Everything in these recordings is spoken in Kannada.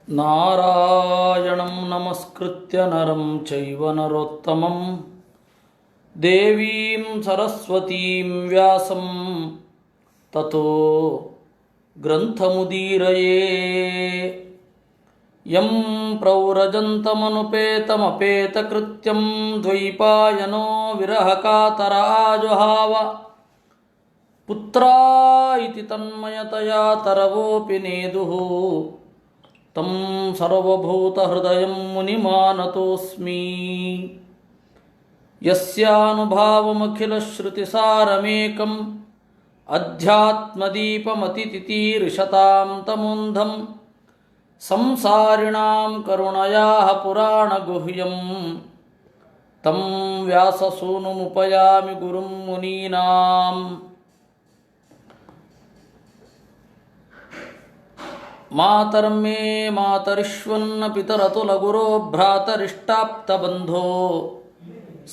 ನಾರಾಯಣಂ ನಮಸ್ಕೃತ್ಯ ನರಂ ಚೈವ ನರೋತ್ತಮಂ ದೇವೀಂ ಸರಸ್ವತೀಂ ವ್ಯಾಸಂ ತತೋ ಗ್ರಂಥಮುದೀರಯೇ ಯಂ ಪ್ರವ್ರಜಂತಮನುಪೇತಮಪೇತಕೃತ್ಯಂ ದ್ವೈಪಾಯನೋ ವಿರಹಕಾತರ ಆಜುಹಾವ ಪುತ್ರಾ ಇತಿ ತನ್ಮಯತಯಾ ತರವೋಪಿ ನೇದುಃ ತಂ ಸರ್ವಭೂತಹೃದಯಂ ಮುನಿಮಾನತೋಸ್ಮಿ ಯಸ್ಯಾನುಭಾವಮಖಿಲಶ್ರುತಿಸಾರಮೇಕಂ ಅಧ್ಯಾತ್ಮದೀಪಮತಿತಿತೀರ್ಷತಾಂ ತಮೋಂಧಂ ಸಂಸಾರಿಣಾಂ ಕರುಣಯಾಃ ಪುರಾಣಗುಹ್ಯಂ ತಂ ವ್ಯಾಸಸೂನುಮುಪಯಾಮಿ ಗುರುಂ ಮುನೀನಾಂ. ಮಾತರ್ಮೇ ಮಾತರಿಶ್ವನ್ನ ಪಿತರತುಲಗುರೋ ಭ್ರಾತರಿಷ್ಟಾಪ್ತಬಂಧೋ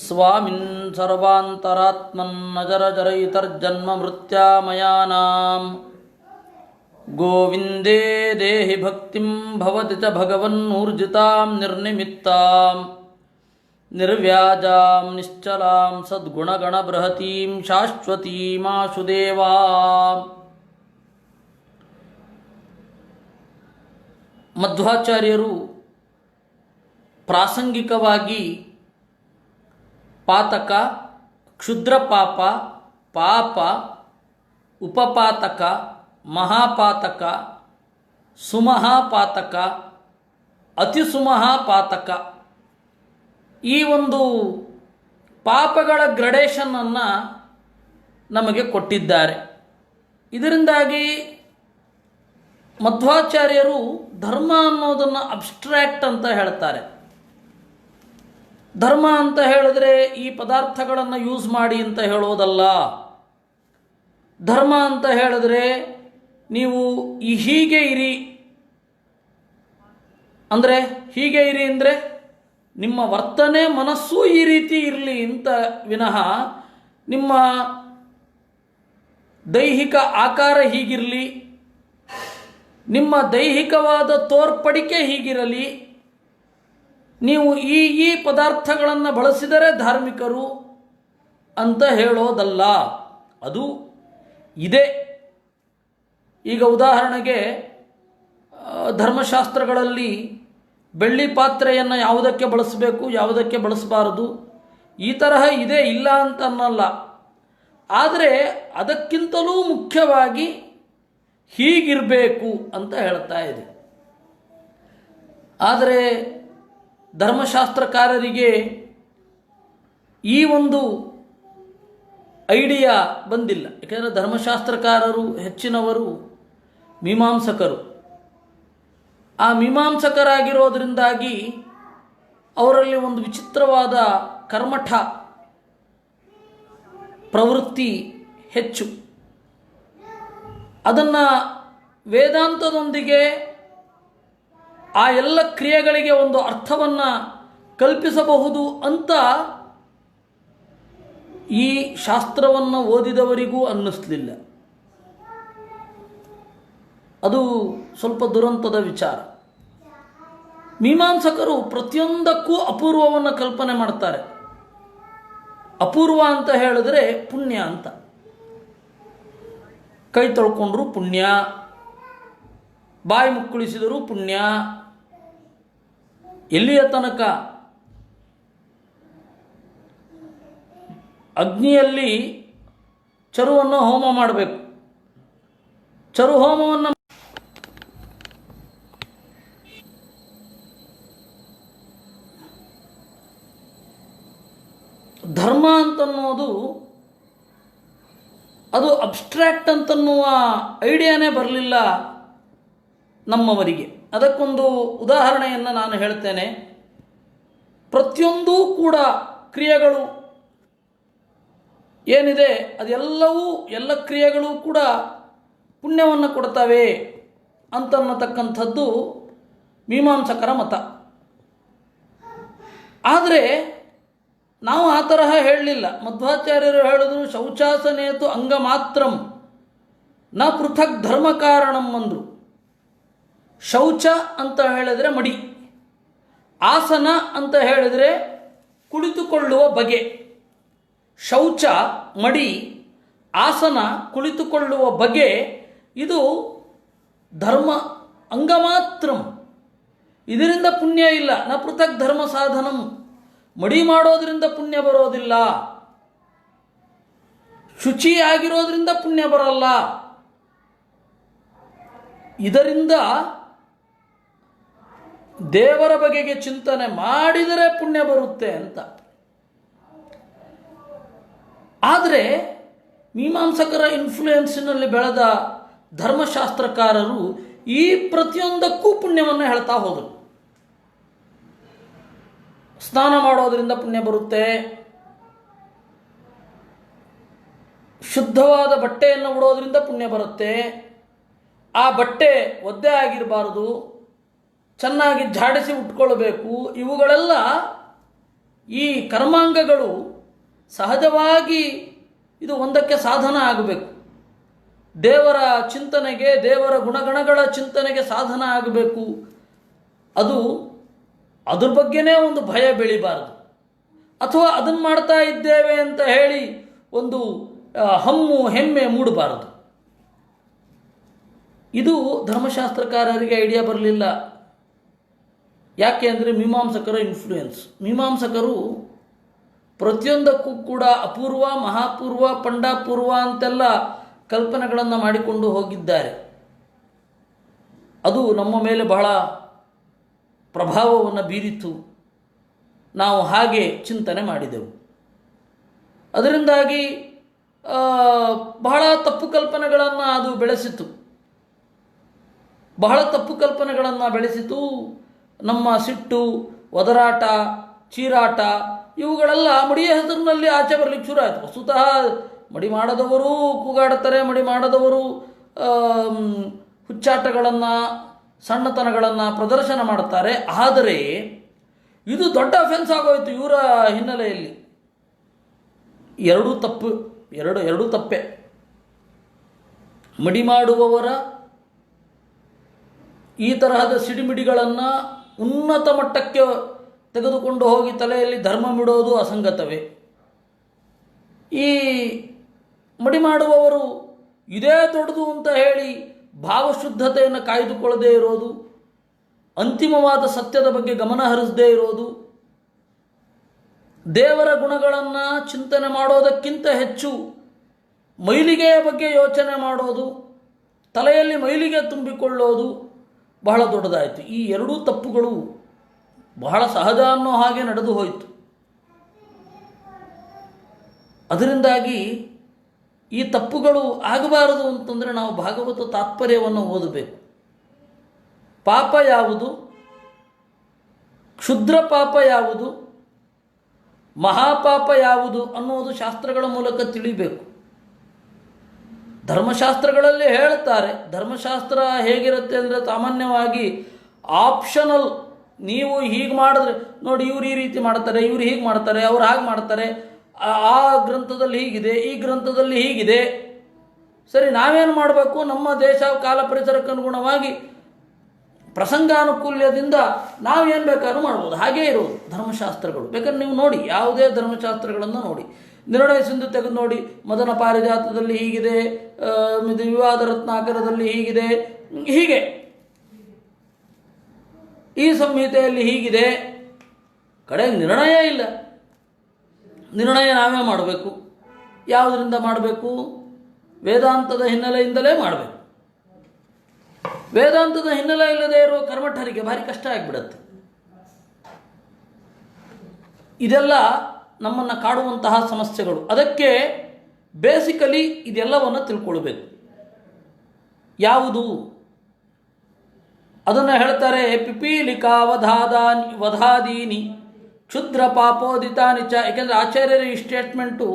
ಸ್ವಾಮಿನ್ ಸರ್ವಾಂತರಾತ್ಮನ್ನಜರಜರಯಿತರ್ಜನ್ಮ ಮೃತ್ಯಾಮಯಾನಾಂ. ಗೋವಿಂದೇ ದೇಹಿ ಭಕ್ತಿಂ ಭವತಿ ಚ ಭಗವನ್ನೂರ್ಜಿತಾಂ ನಿರ್ನಿಮಿತ್ತಾಂ ನಿರ್ವ್ಯಾಜಾಂ ನಿಶ್ಚಲಾಂ ಸದ್ಗುಣಗಣಬೃಹತೀಂ ಶಾಶ್ವತೀಮಾಶು ದೇವಾ. ಮಧ್ವಾಚಾರ್ಯರು ಪ್ರಾಸಂಗಿಕವಾಗಿ ಪಾತಕ, ಕ್ಷುದ್ರ ಪಾಪ, ಪಾಪ, ಉಪಪಾತಕ, ಮಹಾಪಾತಕ, ಸುಮಹಾಪಾತಕ, ಅತಿಸುಮಹಾಪಾತಕ ಈ ಒಂದು ಪಾಪಗಳ ಗ್ರಡೇಷನನ್ನು ನಮಗೆ ಕೊಟ್ಟಿದ್ದಾರೆ. ಇದರಿಂದಾಗಿ ಮಧ್ವಾಚಾರ್ಯರು ಧರ್ಮ ಅನ್ನೋದನ್ನು ಅಬ್ಸ್ಟ್ರ್ಯಾಕ್ಟ್ ಅಂತ ಹೇಳ್ತಾರೆ. ಧರ್ಮ ಅಂತ ಹೇಳಿದ್ರೆ ಈ ಪದಾರ್ಥಗಳನ್ನು ಯೂಸ್ ಮಾಡಿ ಅಂತ ಹೇಳೋದಲ್ಲ. ಧರ್ಮ ಅಂತ ಹೇಳಿದ್ರೆ ನೀವು ಹೀಗೆ ಇರಿ ಅಂದರೆ ಹೀಗೆ ಇರಿ ಅಂದರೆ ನಿಮ್ಮ ವರ್ತನೆ ಮನಸ್ಸು ಈ ರೀತಿ ಇರಲಿ ಅಂತ ವಿನಃ ನಿಮ್ಮ ದೈಹಿಕ ಆಕಾರ ಹೀಗಿರಲಿ, ನಿಮ್ಮ ದೈಹಿಕವಾದ ತೋರ್ಪಡಿಕೆ ಹೀಗಿರಲಿ, ನೀವು ಈ ಪದಾರ್ಥಗಳನ್ನು ಬಳಸಿದರೆ ಧಾರ್ಮಿಕರು ಅಂತ ಹೇಳೋದಲ್ಲ. ಅದು ಇದೆ. ಈಗ ಉದಾಹರಣೆಗೆ ಧರ್ಮಶಾಸ್ತ್ರಗಳಲ್ಲಿ ಬೆಳ್ಳಿ ಪಾತ್ರೆಯನ್ನು ಯಾವುದಕ್ಕೆ ಬಳಸಬೇಕು, ಯಾವುದಕ್ಕೆ ಬಳಸಬಾರದು, ಈ ತರಹ ಇದೆ, ಇಲ್ಲ ಅಂತ ಅನ್ನಲ್ಲ. ಆದರೆ ಅದಕ್ಕಿಂತಲೂ ಮುಖ್ಯವಾಗಿ ಹೀಗಿರಬೇಕು ಅಂತ ಹೇಳ್ತಾ ಇದೆ. ಆದರೆ ಧರ್ಮಶಾಸ್ತ್ರಕಾರರಿಗೆ ಈ ಒಂದು ಐಡಿಯಾ ಬಂದಿಲ್ಲ. ಯಾಕೆಂದರೆ ಧರ್ಮಶಾಸ್ತ್ರಕಾರರು ಹೆಚ್ಚಿನವರು ಮೀಮಾಂಸಕರು. ಆ ಮೀಮಾಂಸಕರಾಗಿರೋದ್ರಿಂದಾಗಿ ಅವರಲ್ಲಿ ಒಂದು ವಿಚಿತ್ರವಾದ ಕರ್ಮಠ ಪ್ರವೃತ್ತಿ ಹೆಚ್ಚು. ಅದನ್ನು ವೇದಾಂತದೊಂದಿಗೆ ಆ ಎಲ್ಲ ಕ್ರಿಯೆಗಳಿಗೆ ಒಂದು ಅರ್ಥವನ್ನು ಕಲ್ಪಿಸಬಹುದು ಅಂತ ಈ ಶಾಸ್ತ್ರವನ್ನು ಓದಿದವರಿಗೂ ಅನ್ನಿಸ್ಲಿಲ್ಲ. ಅದು ಸ್ವಲ್ಪ ದುರಂತದ ವಿಚಾರ. ಮೀಮಾಂಸಕರು ಪ್ರತಿಯೊಂದಕ್ಕೂ ಅಪೂರ್ವವನ್ನು ಕಲ್ಪನೆ ಮಾಡ್ತಾರೆ. ಅಪೂರ್ವ ಅಂತ ಹೇಳಿದ್ರೆ ಪುಣ್ಯ ಅಂತ. ಕೈ ತೊಳ್ಕೊಂಡ್ರೂ ಪುಣ್ಯ, ಬಾಯಿ ಮುಕ್ಕುಳಿಸಿದರೂ ಪುಣ್ಯ, ಎಲ್ಲಿಯ ತನಕ ಅಗ್ನಿಯಲ್ಲಿ ಚರುವನ್ನು ಹೋಮ ಮಾಡಬೇಕು. ಚರು ಹೋಮವನ್ನು ಧರ್ಮ ಅಂತನ್ನೋದು ಅದು ಅಬ್ಸ್ಟ್ರ್ಯಾಕ್ಟ್ ಅಂತನ್ನುವ ಐಡಿಯಾನೇ ಬರಲಿಲ್ಲ ನಮ್ಮವರಿಗೆ. ಅದಕ್ಕೊಂದು ಉದಾಹರಣೆಯನ್ನು ನಾನು ಹೇಳ್ತೇನೆ. ಪ್ರತಿಯೊಂದೂ ಕೂಡ ಕ್ರಿಯೆಗಳು ಏನಿದೆ ಅದೆಲ್ಲವೂ ಎಲ್ಲ ಕ್ರಿಯೆಗಳು ಕೂಡ ಪುಣ್ಯವನ್ನು ಕೊಡ್ತವೆ ಅಂತನ್ನತಕ್ಕಂಥದ್ದು ಮೀಮಾಂಸಕರ ಮತ. ಆದರೆ ನಾವು ಆ ತರಹ ಹೇಳಲಿಲ್ಲ. ಮಧ್ವಾಚಾರ್ಯರು ಹೇಳಿದ್ರು ಶೌಚಾಸನೇತು ಅಂಗ ಮಾತ್ರಂ ನ ಪೃಥಕ್ ಧರ್ಮ ಕಾರಣಂ ಅಂದರು. ಶೌಚ ಅಂತ ಹೇಳಿದರೆ ಮಡಿ, ಆಸನ ಅಂತ ಹೇಳಿದರೆ ಕುಳಿತುಕೊಳ್ಳುವ ಬಗೆ. ಶೌಚ ಮಡಿ, ಆಸನ ಕುಳಿತುಕೊಳ್ಳುವ ಬಗೆ, ಇದು ಧರ್ಮ ಅಂಗಮಾತ್ರಂ. ಇದರಿಂದ ಪುಣ್ಯ ಇಲ್ಲ. ನ ಪೃಥಕ್ ಧರ್ಮ ಸಾಧನಂ. ಮಡಿ ಮಾಡೋದ್ರಿಂದ ಪುಣ್ಯ ಬರೋದಿಲ್ಲ, ಶುಚಿಯಾಗಿರೋದ್ರಿಂದ ಪುಣ್ಯ ಬರಲ್ಲ. ಇದರಿಂದ ದೇವರ ಬಗೆಗೆ ಚಿಂತನೆ ಮಾಡಿದರೆ ಪುಣ್ಯ ಬರುತ್ತೆ ಅಂತ. ಆದರೆ ಮೀಮಾಂಸಕರ ಇನ್ಫ್ಲೂಯೆನ್ಸಿನಲ್ಲಿ ಬೆಳೆದ ಧರ್ಮಶಾಸ್ತ್ರಕಾರರು ಈ ಪ್ರತಿಯೊಂದಕ್ಕೂ ಪುಣ್ಯವನ್ನು ಹೇಳ್ತಾ ಹೋದರು. ಸ್ನಾನ ಮಾಡೋದರಿಂದ ಪುಣ್ಯ ಬರುತ್ತೆ, ಶುದ್ಧವಾದ ಬಟ್ಟೆಯನ್ನು ಉಡೋದ್ರಿಂದ ಪುಣ್ಯ ಬರುತ್ತೆ, ಆ ಬಟ್ಟೆ ಒದ್ದೆ ಆಗಿರಬಾರದು, ಚೆನ್ನಾಗಿ ಝಾಡಿಸಿ ಉಟ್ಕೊಳ್ಬೇಕು. ಇವುಗಳೆಲ್ಲ ಈ ಕರ್ಮಾಂಗಗಳು ಸಹಜವಾಗಿ ಇದು ಒಂದಕ್ಕೆ ಸಾಧನ ಆಗಬೇಕು. ದೇವರ ಚಿಂತನೆಗೆ, ದೇವರ ಗುಣಗಣಗಳ ಚಿಂತನೆಗೆ ಸಾಧನ ಆಗಬೇಕು. ಅದ್ರ ಬಗ್ಗೆನೇ ಒಂದು ಭಯ ಬೆಳಿಬಾರದು, ಅಥವಾ ಅದನ್ನು ಮಾಡ್ತಾ ಇದ್ದೇವೆ ಅಂತ ಹೇಳಿ ಒಂದು ಹಮ್ಮು ಹೆಮ್ಮೆ ಮೂಡಬಾರದು. ಇದು ಧರ್ಮಶಾಸ್ತ್ರಕಾರರಿಗೆ ಐಡಿಯಾ ಬರಲಿಲ್ಲ. ಯಾಕೆ ಅಂದರೆ ಮೀಮಾಂಸಕರ ಇನ್ಫ್ಲೂಯೆನ್ಸ್. ಮೀಮಾಂಸಕರು ಪ್ರತಿಯೊಂದಕ್ಕೂ ಕೂಡ ಅಪೂರ್ವ, ಮಹಾಪೂರ್ವ, ಪಂಡಾಪೂರ್ವ ಅಂತೆಲ್ಲ ಕಲ್ಪನೆಗಳನ್ನು ಮಾಡಿಕೊಂಡು ಹೋಗಿದ್ದಾರೆ. ಅದು ನಮ್ಮ ಮೇಲೆ ಬಹಳ ಪ್ರಭಾವವನ್ನು ಬೀರಿತು. ನಾವು ಹಾಗೆ ಚಿಂತನೆ ಮಾಡಿದೆವು. ಅದರಿಂದಾಗಿ ಬಹಳ ತಪ್ಪು ಕಲ್ಪನೆಗಳನ್ನು ಅದು ಬೆಳೆಸಿತು. ಬಹಳ ತಪ್ಪು ಕಲ್ಪನೆಗಳನ್ನು ಬೆಳೆಸಿತು. ನಮ್ಮ ಸಿಟ್ಟು, ಒದರಾಟ, ಚೀರಾಟ ಇವುಗಳೆಲ್ಲ ಮಡಿಯ ಹೆಸರಿನಲ್ಲಿ ಆಚೆ ಬರಲಿಕ್ಕೆ ಶುರು ಆಯಿತು. ವಸ್ತುತಃ ಮಡಿ ಮಾಡದವರು ಕೂಗಾಡುತ್ತಾರೆ, ಮಡಿ ಮಾಡದವರು ಹುಚ್ಚಾಟಗಳನ್ನು, ಸಣ್ಣತನಗಳನ್ನು ಪ್ರದರ್ಶನ ಮಾಡುತ್ತಾರೆ. ಆದರೆ ಇದು ದೊಡ್ಡ ಅಫೆನ್ಸ್ ಆಗೋಯಿತು ಇವರ ಹಿನ್ನೆಲೆಯಲ್ಲಿ. ಎರಡೂ ತಪ್ಪು, ಎರಡೂ ತಪ್ಪೆ. ಮಡಿ ಮಾಡುವವರ ಈ ತರಹದ ಸಿಡಿಮಿಡಿಗಳನ್ನು ಉನ್ನತ ಮಟ್ಟಕ್ಕೆ ತೆಗೆದುಕೊಂಡು ಹೋಗಿ ತಲೆಯಲ್ಲಿ ಧರ್ಮ ಬಿಡೋದು ಅಸಂಗತವೇ. ಈ ಮಡಿ ಮಾಡುವವರು ಇದೇ ದೊಡ್ಡದು ಅಂತ ಹೇಳಿ ಭಾವಶುದ್ಧತೆಯನ್ನು ಕಾಯ್ದುಕೊಳ್ಳದೇ ಇರೋದು, ಅಂತಿಮವಾದ ಸತ್ಯದ ಬಗ್ಗೆ ಗಮನ ಹರಿಸದೇ ಇರೋದು, ದೇವರ ಗುಣಗಳನ್ನು ಚಿಂತನೆ ಮಾಡೋದಕ್ಕಿಂತ ಹೆಚ್ಚು ಮೈಲಿಗೆಯ ಬಗ್ಗೆ ಯೋಚನೆ ಮಾಡೋದು, ತಲೆಯಲ್ಲಿ ಮೈಲಿಗೆ ತುಂಬಿಕೊಳ್ಳೋದು ಬಹಳ ದೊಡ್ಡದಾಯಿತು. ಈ ಎರಡೂ ತಪ್ಪುಗಳು ಬಹಳ ಸಹಜ ಅನ್ನೋ ಹಾಗೆ ನಡೆದು ಹೋಯಿತು. ಅದರಿಂದಾಗಿ ಈ ತಪ್ಪುಗಳು ಆಗಬಾರದು ಅಂತಂದರೆ ನಾವು ಭಾಗವತ ತಾತ್ಪರ್ಯವನ್ನು ಓದಬೇಕು. ಪಾಪ ಯಾವುದು, ಕ್ಷುದ್ರ ಪಾಪ ಯಾವುದು, ಮಹಾಪಾಪ ಯಾವುದು ಅನ್ನೋದು ಶಾಸ್ತ್ರಗಳ ಮೂಲಕ ತಿಳಿಬೇಕು. ಧರ್ಮಶಾಸ್ತ್ರಗಳಲ್ಲಿ ಹೇಳ್ತಾರೆ. ಧರ್ಮಶಾಸ್ತ್ರ ಹೇಗಿರುತ್ತೆ ಅಂದರೆ ಸಾಮಾನ್ಯವಾಗಿ ಆಪ್ಷನಲ್. ನೀವು ಹೀಗೆ ಮಾಡಿದ್ರೆ ನೋಡಿ, ಇವ್ರು ಈ ರೀತಿ ಮಾಡ್ತಾರೆ, ಇವ್ರು ಹೀಗೆ ಮಾಡ್ತಾರೆ, ಅವ್ರು ಹಾಗೆ ಮಾಡ್ತಾರೆ, ಆ ಗ್ರಂಥದಲ್ಲಿ ಹೀಗಿದೆ, ಈ ಗ್ರಂಥದಲ್ಲಿ ಹೀಗಿದೆ. ಸರಿ, ನಾವೇನು ಮಾಡಬೇಕು? ನಮ್ಮ ದೇಶ ಕಾಲ ಪರಿಸರಕ್ಕೆ ಅನುಗುಣವಾಗಿ ಪ್ರಸಂಗಾನುಕೂಲ್ಯದಿಂದ ನಾವೇನು ಬೇಕಾದ್ರೂ ಮಾಡ್ಬೋದು. ಹಾಗೇ ಇರೋದು ಧರ್ಮಶಾಸ್ತ್ರಗಳು. ಬೇಕಾದ್ರೆ ನೀವು ನೋಡಿ, ಯಾವುದೇ ಧರ್ಮಶಾಸ್ತ್ರಗಳನ್ನು ನೋಡಿ, ನಿರ್ಣಯ ಸಿಂಧು ತೆಗೆದು ನೋಡಿ. ಮದನ ಪಾರಿಜಾತದಲ್ಲಿ ಹೀಗಿದೆ, ವಿವಾದ ರತ್ನಾಕರದಲ್ಲಿ ಹೀಗಿದೆ, ಹೀಗೆ ಈ ಸಂಹಿತೆಯಲ್ಲಿ ಹೀಗಿದೆ. ಕಡೆಗೆ ನಿರ್ಣಯ ಇಲ್ಲ. ನಿರ್ಣಯ ನಾವೇ ಮಾಡಬೇಕು. ಯಾವುದರಿಂದ ಮಾಡಬೇಕು? ವೇದಾಂತದ ಹಿನ್ನೆಲೆಯಿಂದಲೇ ಮಾಡಬೇಕು. ವೇದಾಂತದ ಹಿನ್ನೆಲೆ ಇಲ್ಲದೆ ಇರುವ ಕರ್ಮಠರಿಗೆ ಭಾರಿ ಕಷ್ಟ ಆಗಿಬಿಡುತ್ತೆ. ಇದೆಲ್ಲ ನಮ್ಮನ್ನು ಕಾಡುವಂತಹ ಸಮಸ್ಯೆಗಳು. ಅದಕ್ಕೆ ಬೇಸಿಕಲಿ ಇದೆಲ್ಲವನ್ನು ತಿಳ್ಕೊಳ್ಬೇಕು. ಯಾವುದು ಅದನ್ನು ಹೇಳ್ತಾರೆ. ಪಿಪೀಲಿಕಾ ವಧಾದೀನಿ ಕ್ಷುದ್ರ ಪಾಪೋದಿತಾನಿ ಚ. ಏಕೆಂದರೆ ಆಚಾರ್ಯರ ಈ ಸ್ಟೇಟ್ಮೆಂಟು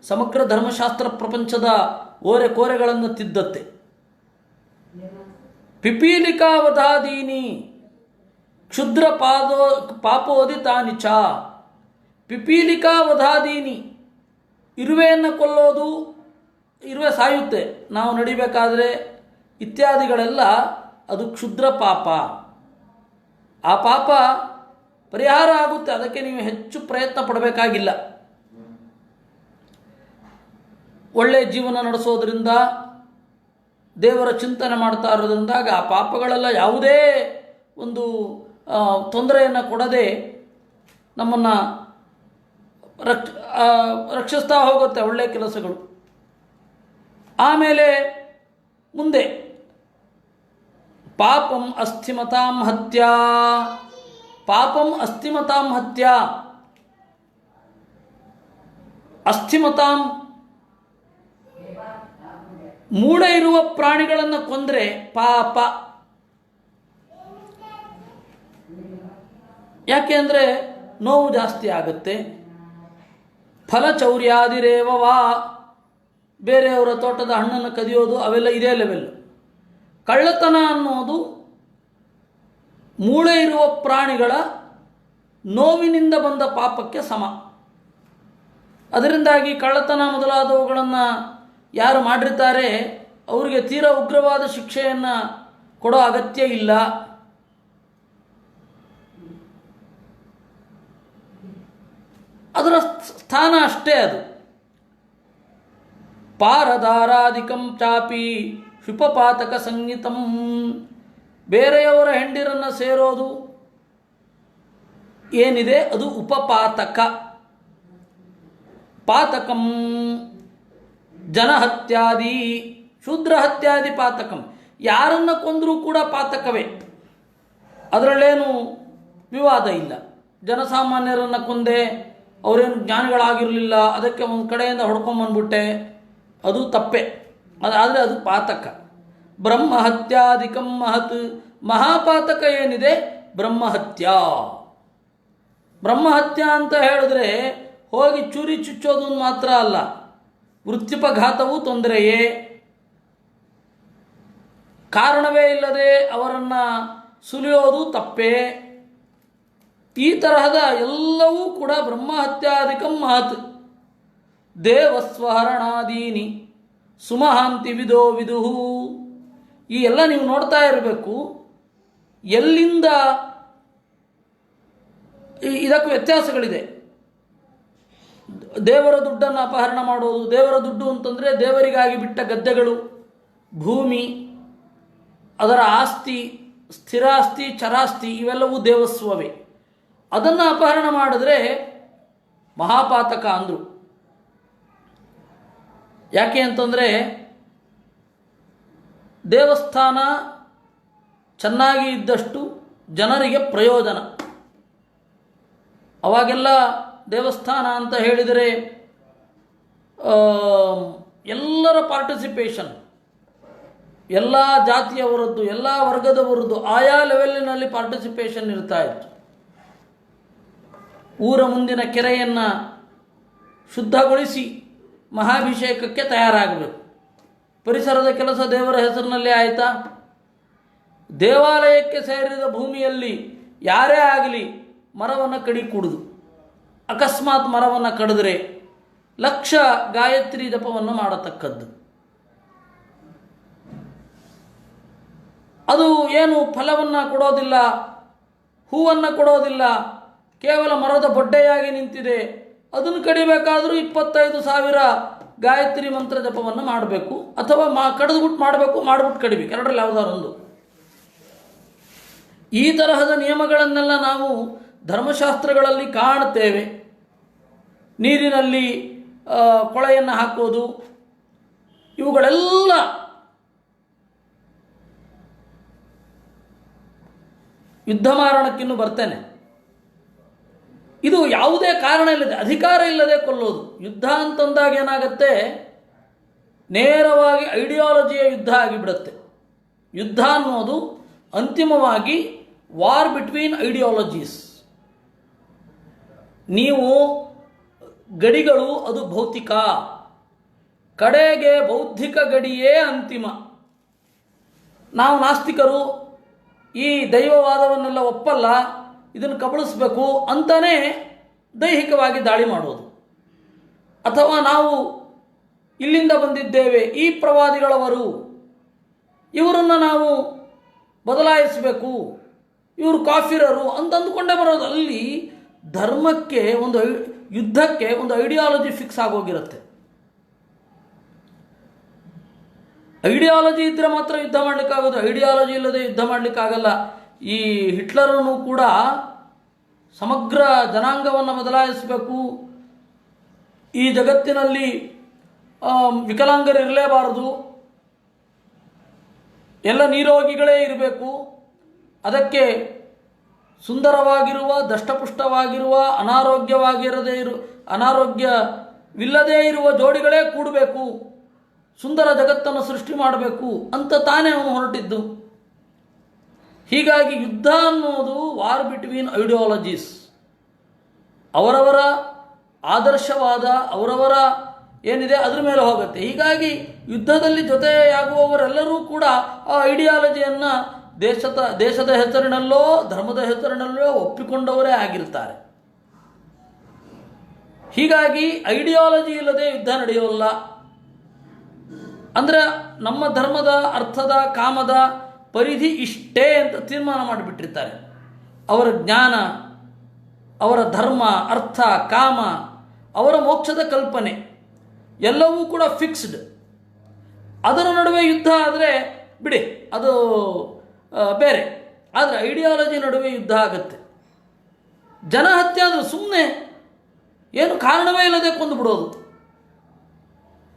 ಸಮಗ್ರ ಧರ್ಮಶಾಸ್ತ್ರ ಪ್ರಪಂಚದ ಓರೆ ಕೋರೆಗಳನ್ನು ತಿದ್ದತ್ತೆ. ಪಿಪೀಲಿಕಾ ವಧಾದೀನಿ ಕ್ಷುದ್ರ ಪಾಪೋದಿತಾನಿ ಚ. ಪಿಪೀಲಿಕಾ ವಧಾದೀನಿ, ಇರುವೆಯನ್ನು ಕೊಲ್ಲೋದು, ಇರುವೆ ಸಾಯುತ್ತೆ ನಾವು ನಡಿಬೇಕಾದ್ರೆ ಇತ್ಯಾದಿಗಳೆಲ್ಲ ಅದು ಕ್ಷುದ್ರ ಪಾಪ. ಆ ಪಾಪ ಪರಿಹಾರ ಆಗುತ್ತೆ, ಅದಕ್ಕೆ ನೀವು ಹೆಚ್ಚು ಪ್ರಯತ್ನ ಪಡಬೇಕಾಗಿಲ್ಲ. ಒಳ್ಳೆಯ ಜೀವನ ನಡೆಸೋದ್ರಿಂದ, ದೇವರ ಚಿಂತನೆ ಮಾಡ್ತಾ ಇರೋದ್ರಿಂದ ಆ ಪಾಪಗಳೆಲ್ಲ ಯಾವುದೇ ಒಂದು ತೊಂದರೆಯನ್ನು ಕೊಡದೆ ನಮ್ಮನ್ನು ರಕ್ಷಿಸ್ತಾ ಹೋಗುತ್ತೆ ಒಳ್ಳೆಯ ಕೆಲಸಗಳು. ಆಮೇಲೆ ಮುಂದೆ ಪಾಪಂ ಅಸ್ಥಿಮತಾಂ ಹತ್ಯ. ಪಾಪಂ ಅಸ್ಥಿಮತಾಂ ಹತ್ಯ. ಅಸ್ಥಿಮತಾಂ ಮೂಳೆ ಇರುವ ಪ್ರಾಣಿಗಳನ್ನು ಕೊಂದರೆ ಪಾಪ. ಯಾಕೆ ಅಂದರೆ ನೋವು ಜಾಸ್ತಿ ಆಗುತ್ತೆ. ಫಲಚೌರ್ಯಾದಿರೇವವಾ, ಬೇರೆಯವರ ತೋಟದ ಹಣ್ಣನ್ನು ಕದಿಯೋದು ಅವೆಲ್ಲ ಇದೇ ಲೆವೆಲ್. ಕಳ್ಳತನ ಅನ್ನೋದು ಮೂಳೆ ಇರುವ ಪ್ರಾಣಿಗಳ ನೋವಿನಿಂದ ಬಂದ ಪಾಪಕ್ಕೆ ಸಮ. ಅದರಿಂದಾಗಿ ಕಳ್ಳತನ ಮೊದಲಾದವುಗಳನ್ನು ಯಾರು ಮಾಡಿರ್ತಾರೆ ಅವರಿಗೆ ತೀರಾ ಉಗ್ರವಾದ ಶಿಕ್ಷೆಯನ್ನು ಕೊಡೋ ಅಗತ್ಯ ಇಲ್ಲ. ಅದರ ಸ್ಥಾನ ಅಷ್ಟೇ ಅದು. ಪಾರದಾರಾಧಿಕಂ ಚಾಪಿ ಶುಪಪಾತಕ ಸಂಹಿತಂ. ಬೇರೆಯವರ ಹೆಂಡಿರನ್ನು ಸೇರೋದು ಏನಿದೆ ಅದು ಉಪಪಾತಕ. ಪಾತಕಂ ಜನಹತ್ಯಾದಿ ಶೂದ್ರ ಹತ್ಯಾದಿ ಪಾತಕಂ. ಯಾರನ್ನು ಕೊಂದರೂ ಕೂಡ ಪಾತಕವೇ, ಅದರಲ್ಲೇನು ವಿವಾದ ಇಲ್ಲ. ಜನಸಾಮಾನ್ಯರನ್ನು ಕೊಂದೆ, ಅವರೇನು ಜ್ಞಾನಿಗಳಾಗಿರಲಿಲ್ಲ, ಅದಕ್ಕೆ ಒಂದು ಕಡೆಯಿಂದ ಹೊಡ್ಕೊಂಬಂದ್ಬಿಟ್ಟೆ, ಅದು ತಪ್ಪೆ. ಆದರೆ ಅದು ಪಾತಕ. ಬ್ರಹ್ಮಹತ್ಯಾಧಿಕಂ ಮಹತ್. ಮಹಾಪಾತಕ ಏನಿದೆ ಬ್ರಹ್ಮಹತ್ಯಾ. ಬ್ರಹ್ಮಹತ್ಯಾ ಅಂತ ಹೇಳಿದ್ರೆ ಹೋಗಿ ಚೂರಿ ಚುಚ್ಚೋದು ಮಾತ್ರ ಅಲ್ಲ, ವೃತ್ತಿಪಘಾತವೂ ತೊಂದರೆಯೇ. ಕಾರಣವೇ ಇಲ್ಲದೆ ಅವರನ್ನು ಸುಲಿಯೋದು ತಪ್ಪೇ. ಈ ತರಹದ ಎಲ್ಲವೂ ಕೂಡ ಬ್ರಹ್ಮಹತ್ಯಾಧಿಕಂ ಮಹತ್. ದೇವಸ್ವಹರಣಾದೀನಿ ಸುಮಹಾಂತಿ ವಿದೋ ವಿದುಹು. ಈ ಎಲ್ಲ ನೀವು ನೋಡ್ತಾ ಇರಬೇಕು. ಎಲ್ಲಿಂದ ಇದಕ್ಕೂ ವ್ಯತ್ಯಾಸಗಳಿದೆ. ದೇವರ ದುಡ್ಡನ್ನು ಅಪಹರಣ ಮಾಡೋದು. ದೇವರ ದುಡ್ಡು ಅಂತಂದರೆ ದೇವರಿಗಾಗಿ ಬಿಟ್ಟ ಗದ್ದೆಗಳು, ಭೂಮಿ, ಅದರ ಆಸ್ತಿ, ಸ್ಥಿರಾಸ್ತಿ, ಚರಾಸ್ತಿ ಇವೆಲ್ಲವೂ ದೇವಸ್ವವೇ. ಅದನ್ನು ಅಪಹರಣ ಮಾಡಿದ್ರೆ ಮಹಾಪಾತಕ ಅಂದರು. ಯಾಕೆ ಅಂತಂದರೆ ದೇವಸ್ಥಾನ ಚೆನ್ನಾಗಿ ಇದ್ದಷ್ಟು ಜನರಿಗೆ ಪ್ರಯೋಜನ. ಅವಾಗೆಲ್ಲ ದೇವಸ್ಥಾನ ಅಂತ ಹೇಳಿದರೆ ಎಲ್ಲರ ಪಾರ್ಟಿಸಿಪೇಷನ್, ಎಲ್ಲ ಜಾತಿಯವರದ್ದು, ಎಲ್ಲ ವರ್ಗದವರದ್ದು, ಆಯಾ ಲೆವೆಲ್ಲಿನಲ್ಲಿ ಪಾರ್ಟಿಸಿಪೇಷನ್ ಇರ್ತಾ ಇತ್ತು. ಊರ ಮುಂದಿನ ಕೆರೆಯನ್ನು ಶುದ್ಧಗೊಳಿಸಿ ಮಹಾಭಿಷೇಕಕ್ಕೆ ತಯಾರಾಗಬೇಕು. ಪರಿಸರದ ಕೆಲಸ ದೇವರ ಹೆಸರಿನಲ್ಲಿ ಆಯಿತಾ? ದೇವಾಲಯಕ್ಕೆ ಸೇರಿದ ಭೂಮಿಯಲ್ಲಿ ಯಾರೇ ಆಗಲಿ ಮರವನ್ನು ಕಡಿಕೂಡುದು. ಅಕಸ್ಮಾತ್ ಮರವನ್ನು ಕಡಿದ್ರೆ 1,00,000 ಗಾಯತ್ರಿ ಜಪವನ್ನು ಮಾಡತಕ್ಕದ್ದು. ಅದು ಏನು ಫಲವನ್ನು ಕೊಡೋದಿಲ್ಲ, ಹೂವನ್ನು ಕೊಡೋದಿಲ್ಲ, ಕೇವಲ ಮರದ ಬೊಡ್ಡೆಯಾಗಿ ನಿಂತಿದೆ. ಅದನ್ನು ಕಡಿಬೇಕಾದರೂ 25,000 ಗಾಯತ್ರಿ ಮಂತ್ರ ಜಪವನ್ನು ಮಾಡಬೇಕು, ಅಥವಾ ಕಡಿದ್ಬಿಟ್ಟು ಮಾಡಬೇಕು, ಮಾಡಿಬಿಟ್ಟು ಕಡಿಬೇಕು, ಎರಡರಲ್ಲಿ ಯಾವುದಾದ್ರು ಒಂದು. ಈ ತರಹದ ನಿಯಮಗಳನ್ನೆಲ್ಲ ನಾವು ಧರ್ಮಶಾಸ್ತ್ರಗಳಲ್ಲಿ ಕಾಣುತ್ತೇವೆ. ನೀರಿನಲ್ಲಿ ಕೊಳೆಯನ್ನು ಹಾಕೋದು, ಇವುಗಳೆಲ್ಲ ಯುದ್ಧ ಮಾರಣಕ್ಕಿನ್ನೂ ಬರ್ತೇನೆ. ಇದು ಯಾವುದೇ ಕಾರಣ ಇಲ್ಲದೆ, ಅಧಿಕಾರ ಇಲ್ಲದೆ ಕೊಲ್ಲೋದು. ಯುದ್ಧ ಅಂತಂದಾಗ ಏನಾಗುತ್ತೆ, ನೇರವಾಗಿ ಐಡಿಯಾಲಜಿಯ ಯುದ್ಧ ಆಗಿಬಿಡುತ್ತೆ. ಯುದ್ಧ ಅನ್ನೋದು ಅಂತಿಮವಾಗಿ ವಾರ್ ಬಿಟ್ವೀನ್ ಐಡಿಯಾಲಜೀಸ್. ನೀವು ಗಡಿಗಳು ಅದು ಭೌತಿಕ, ಕಡೆಗೆ ಬೌದ್ಧಿಕ ಗಡಿಯೇ ಅಂತಿಮ. ನಾವು ನಾಸ್ತಿಕರು ಈ ದೈವವಾದವನ್ನೆಲ್ಲ ಒಪ್ಪಲ್ಲ, ಇದನ್ನು ಕಬಳಿಸಬೇಕು ಅಂತಲೇ ದೈಹಿಕವಾಗಿ ದಾಳಿ ಮಾಡೋದು. ಅಥವಾ ನಾವು ಇಲ್ಲಿಂದ ಬಂದಿದ್ದೇವೆ, ಈ ಪ್ರವಾದಿಗಳವರು, ಇವರನ್ನು ನಾವು ಬದಲಾಯಿಸಬೇಕು, ಇವರು ಕಾಫಿರರು ಅಂತ ಅಂದುಕೊಂಡೇ ಬರೋದು. ಅಲ್ಲಿ ಧರ್ಮಕ್ಕೆ ಯುದ್ಧಕ್ಕೆ ಒಂದು ಐಡಿಯಾಲಜಿ ಫಿಕ್ಸ್ ಆಗೋಗಿರುತ್ತೆ. ಐಡಿಯಾಲಜಿ ಇದ್ದರೆ ಮಾತ್ರ ಯುದ್ಧ ಮಾಡಲಿಕ್ಕಾಗೋದು, ಐಡಿಯಾಲಜಿ ಇಲ್ಲದೆ ಯುದ್ಧ ಮಾಡಲಿಕ್ಕಾಗಲ್ಲ. ಈ ಹಿಟ್ಲರನ್ನು ಕೂಡ ಸಮಗ್ರ ಜನಾಂಗವನ್ನು ಬದಲಾಯಿಸಬೇಕು, ಈ ಜಗತ್ತಿನಲ್ಲಿ ವಿಕಲಾಂಗರು ಇರಲೇಬಾರದು, ಎಲ್ಲ ನಿರೋಗಿಗಳೇ ಇರಬೇಕು, ಅದಕ್ಕೆ ಸುಂದರವಾಗಿರುವ ದಷ್ಟಪುಷ್ಟವಾಗಿರುವ ಅನಾರೋಗ್ಯವಿಲ್ಲದೇ ಇರುವ ಜೋಡಿಗಳೇ ಕೂಡಬೇಕು, ಸುಂದರ ಜಗತ್ತನ್ನು ಸೃಷ್ಟಿ ಮಾಡಬೇಕು ಅಂತ ತಾನೇ ಅವನು ಹೊರಟಿದ್ದು. ಹೀಗಾಗಿ ಯುದ್ಧ ಅನ್ನೋದು ವಾರ್ ಬಿಟ್ವೀನ್ ಐಡಿಯಾಲಜೀಸ್. ಅವರವರ ಆದರ್ಶವಾದ ಅವರವರ ಏನಿದೆ ಅದ್ರ ಮೇಲೆ ಹೋಗುತ್ತೆ. ಹೀಗಾಗಿ ಯುದ್ಧದಲ್ಲಿ ಜೊತೆಯಾಗುವವರೆಲ್ಲರೂ ಕೂಡ ಆ ಐಡಿಯಾಲಜಿಯನ್ನು ದೇಶದ ಹೆಸರಿನಲ್ಲೋ ಧರ್ಮದ ಹೆಸರಿನಲ್ಲೋ ಒಪ್ಪಿಕೊಂಡವರೇ ಆಗಿರ್ತಾರೆ. ಹೀಗಾಗಿ ಐಡಿಯಾಲಜಿ ಇಲ್ಲದೆ ಯುದ್ಧ ನಡೆಯೋಲ್ಲ. ಅಂದರೆ ನಮ್ಮ ಧರ್ಮದ ಅರ್ಥದ ಕಾಮದ ಪರಿಧಿ ಇಷ್ಟೇ ಅಂತ ತೀರ್ಮಾನ ಮಾಡಿಬಿಟ್ಟಿರ್ತಾರೆ. ಅವರ ಜ್ಞಾನ, ಅವರ ಧರ್ಮ, ಅರ್ಥ, ಕಾಮ, ಅವರ ಮೋಕ್ಷದ ಕಲ್ಪನೆ ಎಲ್ಲವೂ ಕೂಡ ಫಿಕ್ಸ್ಡ್. ಅದರ ನಡುವೆ ಯುದ್ಧ ಆದರೆ ಬಿಡಿ, ಅದು ಬೇರೆ. ಆದರೆ ಐಡಿಯಾಲಜಿ ನಡುವೆ ಯುದ್ಧ ಆಗುತ್ತೆ. ಜನ ಹತ್ಯೆ ಅಂದರೆ ಸುಮ್ಮನೆ ಏನು ಕಾರಣವೇ ಇಲ್ಲದೆ ಕೊಂದು ಬಿಡೋದು.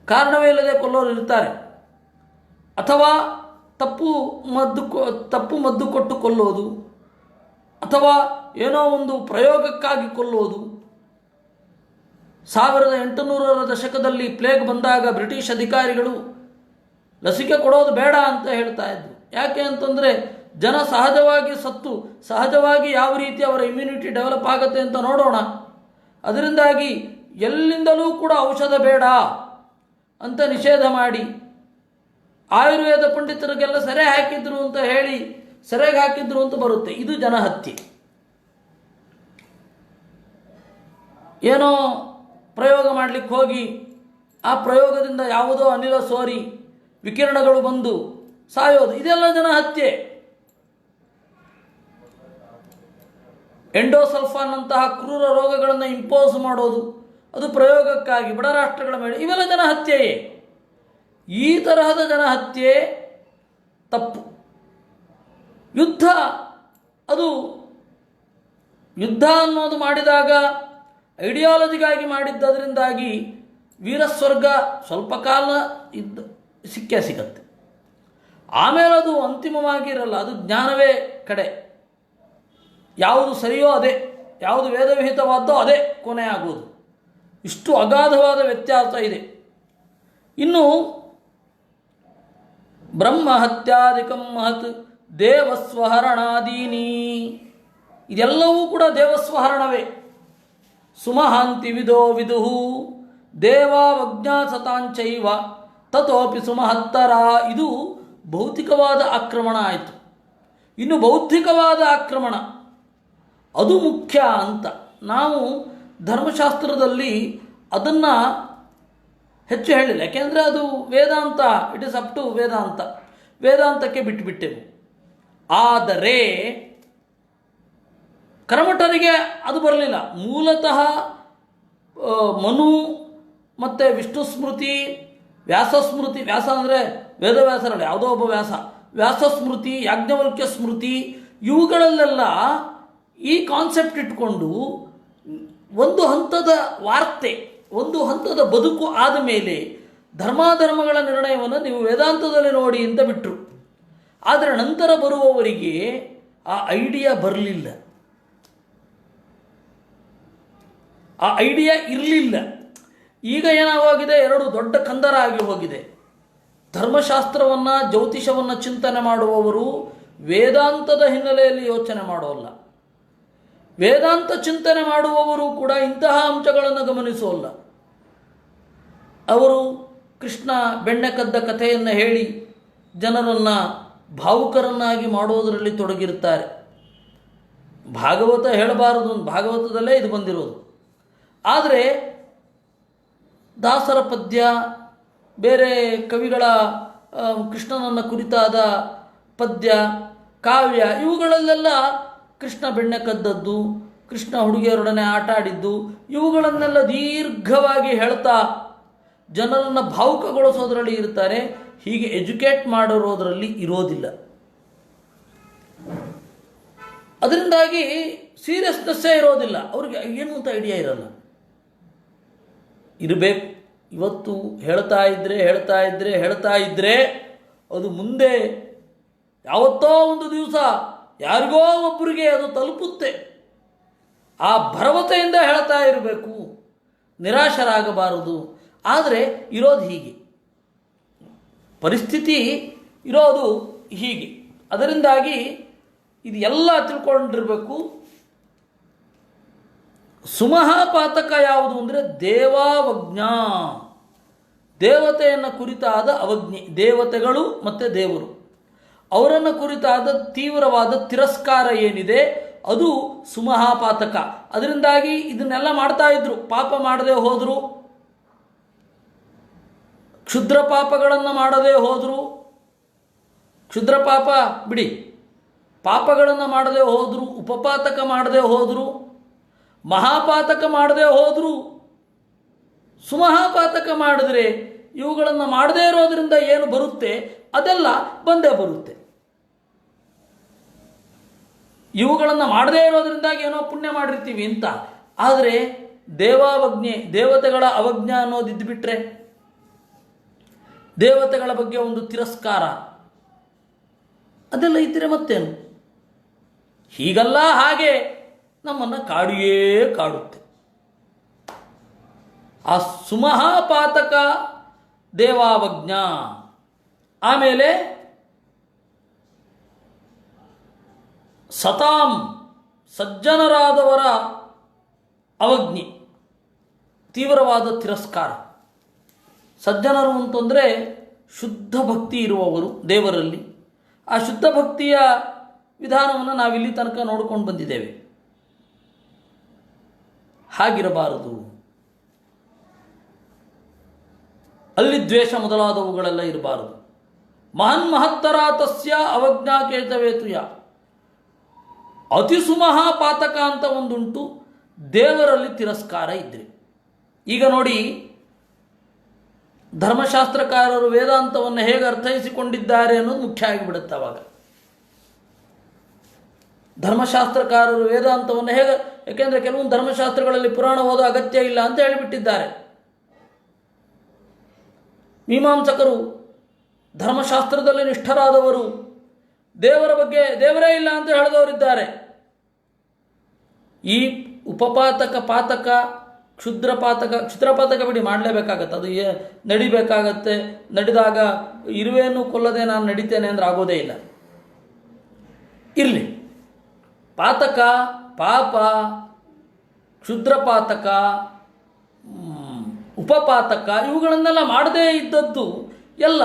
ಕಾರಣವೇ ಇಲ್ಲದೆ ಕೊಲ್ಲೋರು ಇರ್ತಾರೆ. ಅಥವಾ ತಪ್ಪು ಮದ್ದು ಕೊಟ್ಟು ಕೊಲ್ಲೋದು, ಅಥವಾ ಏನೋ ಒಂದು ಪ್ರಯೋಗಕ್ಕಾಗಿ ಕೊಲ್ಲೋದು. 1800ರ ದಶಕದಲ್ಲಿ ಪ್ಲೇಗ್ ಬಂದಾಗ ಬ್ರಿಟಿಷ್ ಅಧಿಕಾರಿಗಳು ಲಸಿಕೆ ಕೊಡೋದು ಬೇಡ ಅಂತ ಹೇಳ್ತಾ ಇದ್ರು. ಯಾಕೆ ಅಂತಂದರೆ ಜನ ಸಹಜವಾಗಿ ಸತ್ತು ಸಹಜವಾಗಿ ಯಾವ ರೀತಿ ಅವರ ಇಮ್ಯುನಿಟಿ ಡೆವಲಪ್ ಆಗುತ್ತೆ ಅಂತ ನೋಡೋಣ. ಅದರಿಂದಾಗಿ ಎಲ್ಲಿಂದಲೂ ಕೂಡ ಔಷಧ ಬೇಡ ಅಂತ ನಿಷೇಧ ಮಾಡಿ ಆಯುರ್ವೇದ ಪಂಡಿತರಿಗೆಲ್ಲ ಸೆರೆ ಹಾಕಿದ್ರು ಅಂತ ಹೇಳಿ ಸೆರೆಗೆ ಹಾಕಿದ್ರು ಅಂತ ಬರುತ್ತೆ. ಇದು ಜನಹತ್ಯೆ. ಏನೋ ಪ್ರಯೋಗ ಮಾಡಲಿಕ್ಕೆ ಹೋಗಿ ಆ ಪ್ರಯೋಗದಿಂದ ಯಾವುದೋ ಅನಿಲ ಸೋರಿ ವಿಕಿರಣಗಳು ಬಂದು ಸಾಯೋದು, ಇದೆಲ್ಲ ಜನಹತ್ಯೆ. ಎಂಡೋಸಲ್ಫಾನ್ ಅಂತಹ ಕ್ರೂರ ರೋಗಗಳನ್ನು ಇಂಪೋಸ್ ಮಾಡೋದು, ಅದು ಪ್ರಯೋಗಕ್ಕಾಗಿ ಬಡ ರಾಷ್ಟ್ರಗಳ ಮೇಲೆ, ಇವೆಲ್ಲ ಜನಹತ್ಯೆಯೇ. ಈ ತರಹದ ಜನಹತ್ಯೆ ತಪ್ಪು. ಯುದ್ಧ ಅನ್ನೋದು ಮಾಡಿದಾಗ ಐಡಿಯಾಲಜಿಗಾಗಿ ಮಾಡಿದ್ದದರಿಂದಾಗಿ ವೀರಸ್ವರ್ಗ ಸ್ವಲ್ಪ ಕಾಲ ಸಿಕ್ಕತ್ತೆ. ಆಮೇಲೆ ಅದು ಅಂತಿಮವಾಗಿ ಇರಲ್ಲ. ಅದು ಜ್ಞಾನವೇ ಕಡೆ. ಯಾವುದು ಸರಿಯೋ ಅದೇ, ಯಾವುದು ವೇದವಿಹಿತವಾದ್ದೋ ಅದೇ ಕೊನೆ ಆಗುವುದು. ಇಷ್ಟು ಅಗಾಧವಾದ ವ್ಯತ್ಯಾಸ ಇದೆ. ಇನ್ನು ಬ್ರಹ್ಮಹತ್ಯಾದಿಕಂ ಮಹತ್ ದೇವಸ್ವಹರಣಾದೀನಿ, ಇದೆಲ್ಲವೂ ಕೂಡ ದೇವಸ್ವಹರಣವೇ. ಸುಮಹಾಂತಿ ವಿದೋ ವಿದುಹು ದೇವಾವಜ್ಞಾಸತಾಂಚೈವ ತತೋಪಿ ಸುಮಹತ್ತರ. ಇದು ಭೌತಿಕವಾದ ಆಕ್ರಮಣ ಆಯಿತು. ಇನ್ನು ಬೌದ್ಧಿಕವಾದ ಆಕ್ರಮಣ ಅದು ಮುಖ್ಯ ಅಂತ ನಾವು ಧರ್ಮಶಾಸ್ತ್ರದಲ್ಲಿ ಅದನ್ನು ಹೆಚ್ಚು ಹೇಳಿಲ್ಲ. ಯಾಕೆಂದರೆ ಅದು ವೇದಾಂತ, ಇಟ್ ಇಸ್ ಅಪ್ ಟು ವೇದಾಂತಕ್ಕೆ ಬಿಟ್ಟುಬಿಟ್ಟೆವು. ಆದರೆ ಕರ್ಮಠರಿಗೆ ಅದು ಬರಲಿಲ್ಲ. ಮೂಲತಃ ಮನು ಮತ್ತು ವಿಷ್ಣು ಸ್ಮೃತಿ, ವ್ಯಾಸಸ್ಮೃತಿ, ವ್ಯಾಸ ಅಂದರೆ ವೇದವ್ಯಾಸರಲ್ಲ, ಯಾವುದೋ ಒಬ್ಬ ವ್ಯಾಸಸ್ಮೃತಿ, ಯಾಜ್ಞವಲ್ಕ್ಯ ಸ್ಮೃತಿ, ಇವುಗಳಲ್ಲೆಲ್ಲ ಈ ಕಾನ್ಸೆಪ್ಟ್ ಇಟ್ಕೊಂಡು ಒಂದು ಹಂತದ ವಾರ್ತೆ, ಒಂದು ಹಂತದ ಬದುಕು ಆದ ಮೇಲೆ ಧರ್ಮಾಧರ್ಮಗಳ ನಿರ್ಣಯವನ್ನು ನೀವು ವೇದಾಂತದಲ್ಲಿ ನೋಡಿ ಅಂತ ಬಿಟ್ಟರು. ಆದರೆ ನಂತರ ಬರುವವರಿಗೆ ಆ ಐಡಿಯಾ ಬರಲಿಲ್ಲ, ಆ ಐಡಿಯಾ ಇರಲಿಲ್ಲ. ಈಗ ಏನಾಗೋಗಿದೆ, ಎರಡು ದೊಡ್ಡ ಕಂದರ ಆಗಿ ಹೋಗಿದೆ. ಧರ್ಮಶಾಸ್ತ್ರವನ್ನು, ಜ್ಯೋತಿಷವನ್ನು ಚಿಂತನೆ ಮಾಡುವವರು ವೇದಾಂತದ ಹಿನ್ನೆಲೆಯಲ್ಲಿ ಯೋಚನೆ ಮಾಡೋಲ್ಲ. ವೇದಾಂತ ಚಿಂತನೆ ಮಾಡುವವರು ಕೂಡ ಇಂತಹ ಅಂಶಗಳನ್ನು ಗಮನಿಸೋಲ್ಲ. ಅವರು ಕೃಷ್ಣ ಬೆಣ್ಣೆ ಕದ್ದ ಕಥೆಯನ್ನು ಹೇಳಿ ಜನರನ್ನು ಭಾವುಕರನ್ನಾಗಿ ಮಾಡೋದರಲ್ಲಿ ತೊಡಗಿರುತ್ತಾರೆ. ಭಾಗವತ ಹೇಳಬಾರದು, ಭಾಗವತದಲ್ಲೇ ಇದು ಬಂದಿರೋದು. ಆದರೆ ದಾಸರ ಪದ್ಯ, ಬೇರೆ ಕವಿಗಳ ಕೃಷ್ಣನನ್ನು ಕುರಿತಾದ ಪದ್ಯ, ಕಾವ್ಯ, ಇವುಗಳಲ್ಲೆಲ್ಲ ಕೃಷ್ಣ ಬೆಣ್ಣೆ ಕದ್ದದ್ದು, ಕೃಷ್ಣ ಹುಡುಗಿಯರೊಡನೆ ಆಟ ಆಡಿದ್ದು, ಇವುಗಳನ್ನೆಲ್ಲ ದೀರ್ಘವಾಗಿ ಹೇಳ್ತಾ ಜನರನ್ನು ಭಾವುಕಗೊಳಿಸೋದ್ರಲ್ಲಿ ಇರ್ತಾರೆ. ಹೀಗೆ ಎಜುಕೇಟ್ ಮಾಡಿರೋದ್ರಲ್ಲಿ ಇರೋದಿಲ್ಲ. ಅದರಿಂದಾಗಿ ಸೀರಿಯಸ್ನೆಸ್ಸೇ ಇರೋದಿಲ್ಲ. ಅವ್ರಿಗೆ ಏನು ಅಂತ ಐಡಿಯಾ ಇರಲ್ಲ. ಇರಬೇಕು. ಇವತ್ತು ಹೇಳ್ತಾ ಇದ್ದರೆ ಅದು ಮುಂದೆ ಯಾವತ್ತೋ ಒಂದು ದಿವಸ ಯಾರಿಗೋ ಒಬ್ಬರಿಗೆ ಅದು ತಲುಪುತ್ತೆ. ಆ ಭರವಸೆಯಿಂದ ಹೇಳ್ತಾ ಇರಬೇಕು, ನಿರಾಶರಾಗಬಾರದು. ಆದರೆ ಇರೋದು ಹೀಗೆ, ಪರಿಸ್ಥಿತಿ ಇರೋದು ಹೀಗೆ. ಅದರಿಂದಾಗಿ ಇದು ಎಲ್ಲ ತಿಳ್ಕೊಂಡಿರಬೇಕು. ಸುಮಹಾಪಾತಕ ಯಾವುದು ಅಂದರೆ ದೇವಾವಜ್ಞ, ದೇವತೆಯನ್ನು ಕುರಿತಾದ ಅವಜ್ಞೆ. ದೇವತೆಗಳು ಮತ್ತು ದೇವರು ಅವರನ್ನು ಕುರಿತಾದ ತೀವ್ರವಾದ ತಿರಸ್ಕಾರ ಏನಿದೆ ಅದು ಸುಮಹಾಪಾತಕ. ಅದರಿಂದಾಗಿ ಇದನ್ನೆಲ್ಲ ಮಾಡ್ತಾ ಇದ್ರು. ಪಾಪ ಮಾಡದೆ ಹೋದರು, ಕ್ಷುದ್ರ ಪಾಪಗಳನ್ನು ಮಾಡದೆ ಹೋದರು, ಕ್ಷುದ್ರ ಪಾಪ ಬಿಡಿ, ಪಾಪಗಳನ್ನು ಮಾಡದೆ ಹೋದರು, ಉಪಪಾತಕ ಮಾಡದೆ ಹೋದರು, ಮಹಾಪಾತಕ ಮಾಡದೆ ಹೋದರು, ಸುಮಹಾಪಾತಕ ಮಾಡಿದ್ರೆ ಇವುಗಳನ್ನು ಮಾಡದೇ ಇರೋದ್ರಿಂದ ಏನು ಬರುತ್ತೆ ಅದೆಲ್ಲ ಬಂದೇ ಬರುತ್ತೆ. ಇವುಗಳನ್ನು ಮಾಡದೇ ಇರೋದ್ರಿಂದಾಗಿ ಏನೋ ಪುಣ್ಯ ಮಾಡಿರ್ತೀವಿ ಅಂತ. ಆದರೆ ದೇವಾವಜ್ಞೆ, ದೇವತೆಗಳ ಅವಜ್ಞೆ ಅನ್ನೋದಿದ್ದುಬಿಟ್ರೆ, ದೇವತೆಗಳ ಬಗ್ಗೆ ಒಂದು ತಿರಸ್ಕಾರ ಅದೆಲ್ಲ ಇದ್ದರೆ ಮತ್ತೇನು? ಹೀಗಲ್ಲ ಹಾಗೆ ನಮ್ಮನ್ನು ಕಾಡಿಯೇ ಕಾಡುತ್ತೆ. ಆ ಸುಮಹಾಪಾತಕ ದೇವಾವಜ್ಞ. ಆಮೇಲೆ ಸತಾಂ, ಸಜ್ಜನರಾದವರ ಅವಜ್ಞೆ, ತೀವ್ರವಾದ ತಿರಸ್ಕಾರ. ಸಜ್ಜನರು ಅಂತಂದರೆ ಶುದ್ಧ ಭಕ್ತಿ ಇರುವವರು ದೇವರಲ್ಲಿ. ಆ ಶುದ್ಧ ಭಕ್ತಿಯ ವಿಧಾನವನ್ನು ನಾವಿಲ್ಲಿ ತನಕ ನೋಡಿಕೊಂಡು ಬಂದಿದ್ದೇವೆ. ಹಾಗಿರಬಾರದು. ಅಲ್ಲಿ ದ್ವೇಷ ಮೊದಲಾದವುಗಳೆಲ್ಲ ಇರಬಾರದು. ಮಹನ್ಮಹತ್ತರಾತಸ್ಯ ಅವಜ್ಞಾಕೇತವೇತುಯ. ಅತಿಸುಮಹಾಪಾತಕ ಅಂತ ಒಂದುಂಟು, ದೇವರಲ್ಲಿ ತಿರಸ್ಕಾರ ಇದ್ದರೆ. ಈಗ ನೋಡಿ, ಧರ್ಮಶಾಸ್ತ್ರಕಾರರು ವೇದಾಂತವನ್ನು ಹೇಗೆ ಅರ್ಥೈಸಿಕೊಂಡಿದ್ದಾರೆ ಅನ್ನೋದು ಮುಖ್ಯ ಆಗಿಬಿಡುತ್ತೆ. ಅವಾಗ ಧರ್ಮಶಾಸ್ತ್ರಕಾರರು ವೇದಾಂತವನ್ನು ಹೇಗೆ, ಯಾಕೆಂದರೆ ಕೆಲವೊಂದು ಧರ್ಮಶಾಸ್ತ್ರಗಳಲ್ಲಿ ಪುರಾಣ ಓದೋ ಅಗತ್ಯ ಇಲ್ಲ ಅಂತ ಹೇಳಿಬಿಟ್ಟಿದ್ದಾರೆ. ಮೀಮಾಂಸಕರು, ಧರ್ಮಶಾಸ್ತ್ರದಲ್ಲಿ ನಿಷ್ಠರಾದವರು, ದೇವರ ಬಗ್ಗೆ ದೇವರೇ ಇಲ್ಲ ಅಂತ ಹೇಳಿದವರಿದ್ದಾರೆ. ಈ ಉಪಪಾತಕ, ಪಾತಕ, ಕ್ಷುದ್ರಪಾತಕ ಬಿಡಿ, ಮಾಡಲೇಬೇಕಾಗತ್ತೆ. ಅದು ನಡಿಬೇಕಾಗತ್ತೆ. ನಡೆದಾಗ ಇರುವೆಯನ್ನು ಕೊಲ್ಲದೆ ನಾನು ನಡಿತೇನೆ ಅಂದರೆ ಆಗೋದೇ ಇಲ್ಲ. ಇರಲಿ, ಪಾತಕ, ಪಾಪ, ಕ್ಷುದ್ರಪಾತಕ, ಉಪಪಾತಕ ಇವುಗಳನ್ನೆಲ್ಲ ಮಾಡದೇ ಇದ್ದದ್ದು ಎಲ್ಲ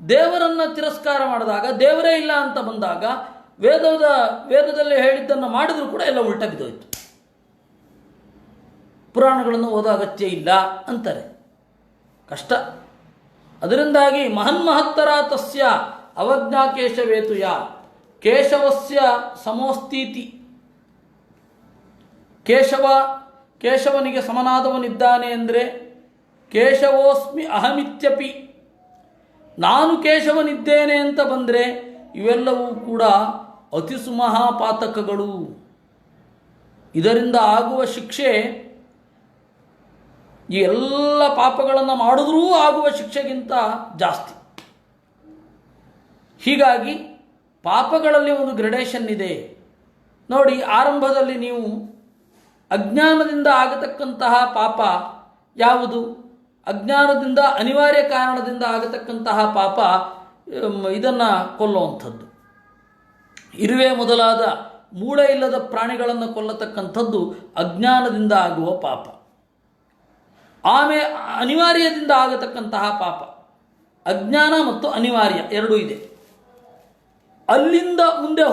ದೇವರನ್ನು ತಿರಸ್ಕಾರ ಮಾಡಿದಾಗ, ದೇವರೇ ಇಲ್ಲ ಅಂತ ಬಂದಾಗ, ವೇದದಲ್ಲಿ ಹೇಳಿದ್ದನ್ನು ಮಾಡಿದರೂ ಕೂಡ ಎಲ್ಲ ಉಲ್ಟ ಬಿದ್ದೋಯ್ತು. ಪುರಾಣಗಳನ್ನು ಓದೋ ಅಗತ್ಯ ಇಲ್ಲ ಅಂತಾರೆ. ಕಷ್ಟ. ಅದರಿಂದಾಗಿ ಮಹನ್ಮಹತ್ತರಾತಸ್ಯ ಅವಜ್ಞಾ ಕೇಶವೇತುಯ. ಕೇಶವಸ್ಯ ಸಮೋಸ್ತೀತಿ. ಕೇಶವನಿಗೆ ಸಮನಾದವನಿದ್ದಾನೆ ಅಂದರೆ ಕೇಶವೋಸ್ಮಿ ಅಹಮಿತ್ಯಪಿ. ನಾನು ಕೇಶವನಿದ್ದೇನೆ ಅಂತ ಬಂದರೆ ಇವೆಲ್ಲವೂ ಕೂಡ ಅತಿಸುಮಹಾಪಾತಕಗಳು. ಇದರಿಂದ ಆಗುವ ಶಿಕ್ಷೆ ಈ ಎಲ್ಲ ಪಾಪಗಳನ್ನು ಮಾಡಿದ್ರೂ ಆಗುವ ಶಿಕ್ಷೆಗಿಂತ ಜಾಸ್ತಿ. ಹೀಗಾಗಿ ಪಾಪಗಳಲ್ಲಿ ಒಂದು ಗ್ರೆಡೇಷನ್ ಇದೆ ನೋಡಿ. ಆರಂಭದಲ್ಲಿ ನೀವು ಅಜ್ಞಾನದಿಂದ ಆಗತಕ್ಕಂತಹ ಪಾಪ ಯಾವುದು? ಅಜ್ಞಾನದಿಂದ, ಅನಿವಾರ್ಯ ಕಾರಣದಿಂದ ಆಗತಕ್ಕಂತಹ ಪಾಪ ಇದನ್ನು ಕೊಲ್ಲುವಂಥದ್ದು. ಇರುವೆ ಮೊದಲಾದ ಮೂಳೆ ಇಲ್ಲದ ಪ್ರಾಣಿಗಳನ್ನು ಕೊಲ್ಲತಕ್ಕಂಥದ್ದು ಅಜ್ಞಾನದಿಂದ ಆಗುವ ಪಾಪ. ಆಮೇಲೆ ಅನಿವಾರ್ಯದಿಂದ ಆಗತಕ್ಕಂತಹ ಪಾಪ. ಅಜ್ಞಾನ ಮತ್ತು ಅನಿವಾರ್ಯ ಎರಡೂ ಇದೆ. ಅಲ್ಲಿಂದ ಮುಂದೆ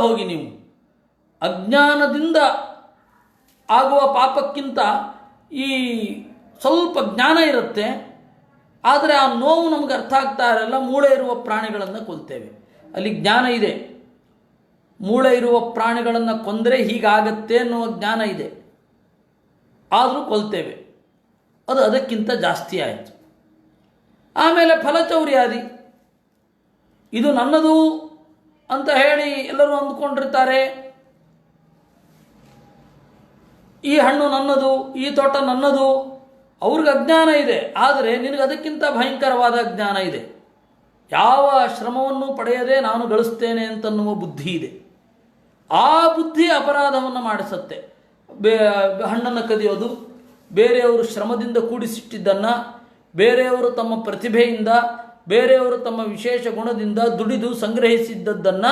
ಹೋಗಿ ನೀವು ಅಜ್ಞಾನದಿಂದ ಆಗುವ ಪಾಪಕ್ಕಿಂತ ಈ ಸ್ವಲ್ಪ ಜ್ಞಾನ ಇರುತ್ತೆ, ಆದರೆ ಆ ನೋವು ನಮಗೆ ಅರ್ಥ ಆಗ್ತಾ ಇರಲ್ಲ. ಮೂಳೆ ಇರುವ ಪ್ರಾಣಿಗಳನ್ನು ಕೊಲ್ತೇವೆ, ಅಲ್ಲಿ ಜ್ಞಾನ ಇದೆ. ಮೂಳೆ ಇರುವ ಪ್ರಾಣಿಗಳನ್ನು ಕೊಂದರೆ ಹೀಗಾಗತ್ತೆ ಅನ್ನುವ ಜ್ಞಾನ ಇದೆ, ಆದರೂ ಕೊಲ್ತೇವೆ. ಅದು ಅದಕ್ಕಿಂತ ಜಾಸ್ತಿ ಆಯಿತು. ಆಮೇಲೆ ಫಲಚೌರ್ಯಾದಿ, ಇದು ನನ್ನದು ಅಂತ ಹೇಳಿ ಎಲ್ಲರೂ ಅಂದ್ಕೊಂಡಿರ್ತಾರೆ. ಈ ಹಣ್ಣು ನನ್ನದು, ಈ ತೋಟ ನನ್ನದು, ಅವ್ರಿಗೆ ಅಜ್ಞಾನ ಇದೆ. ಆದರೆ ನಿನಗೆ ಅದಕ್ಕಿಂತ ಭಯಂಕರವಾದ ಜ್ಞಾನ ಇದೆ. ಯಾವ ಶ್ರಮವನ್ನು ಪಡೆಯದೆ ನಾನು ಗಳಿಸ್ತೇನೆ ಅಂತನ್ನುವ ಬುದ್ಧಿ ಇದೆ. ಆ ಬುದ್ಧಿ ಅಪರಾಧವನ್ನು ಮಾಡಿಸುತ್ತೆ. ಹಣ್ಣನ್ನು ಕದಿಯೋದು, ಬೇರೆಯವರು ಶ್ರಮದಿಂದ ಕೂಡಿಸಿಟ್ಟಿದ್ದನ್ನು ಬೇರೆಯವರು ತಮ್ಮ ಪ್ರತಿಭೆಯಿಂದ, ಬೇರೆಯವರು ತಮ್ಮ ವಿಶೇಷ ಗುಣದಿಂದ ದುಡಿದು ಸಂಗ್ರಹಿಸಿದ್ದನ್ನು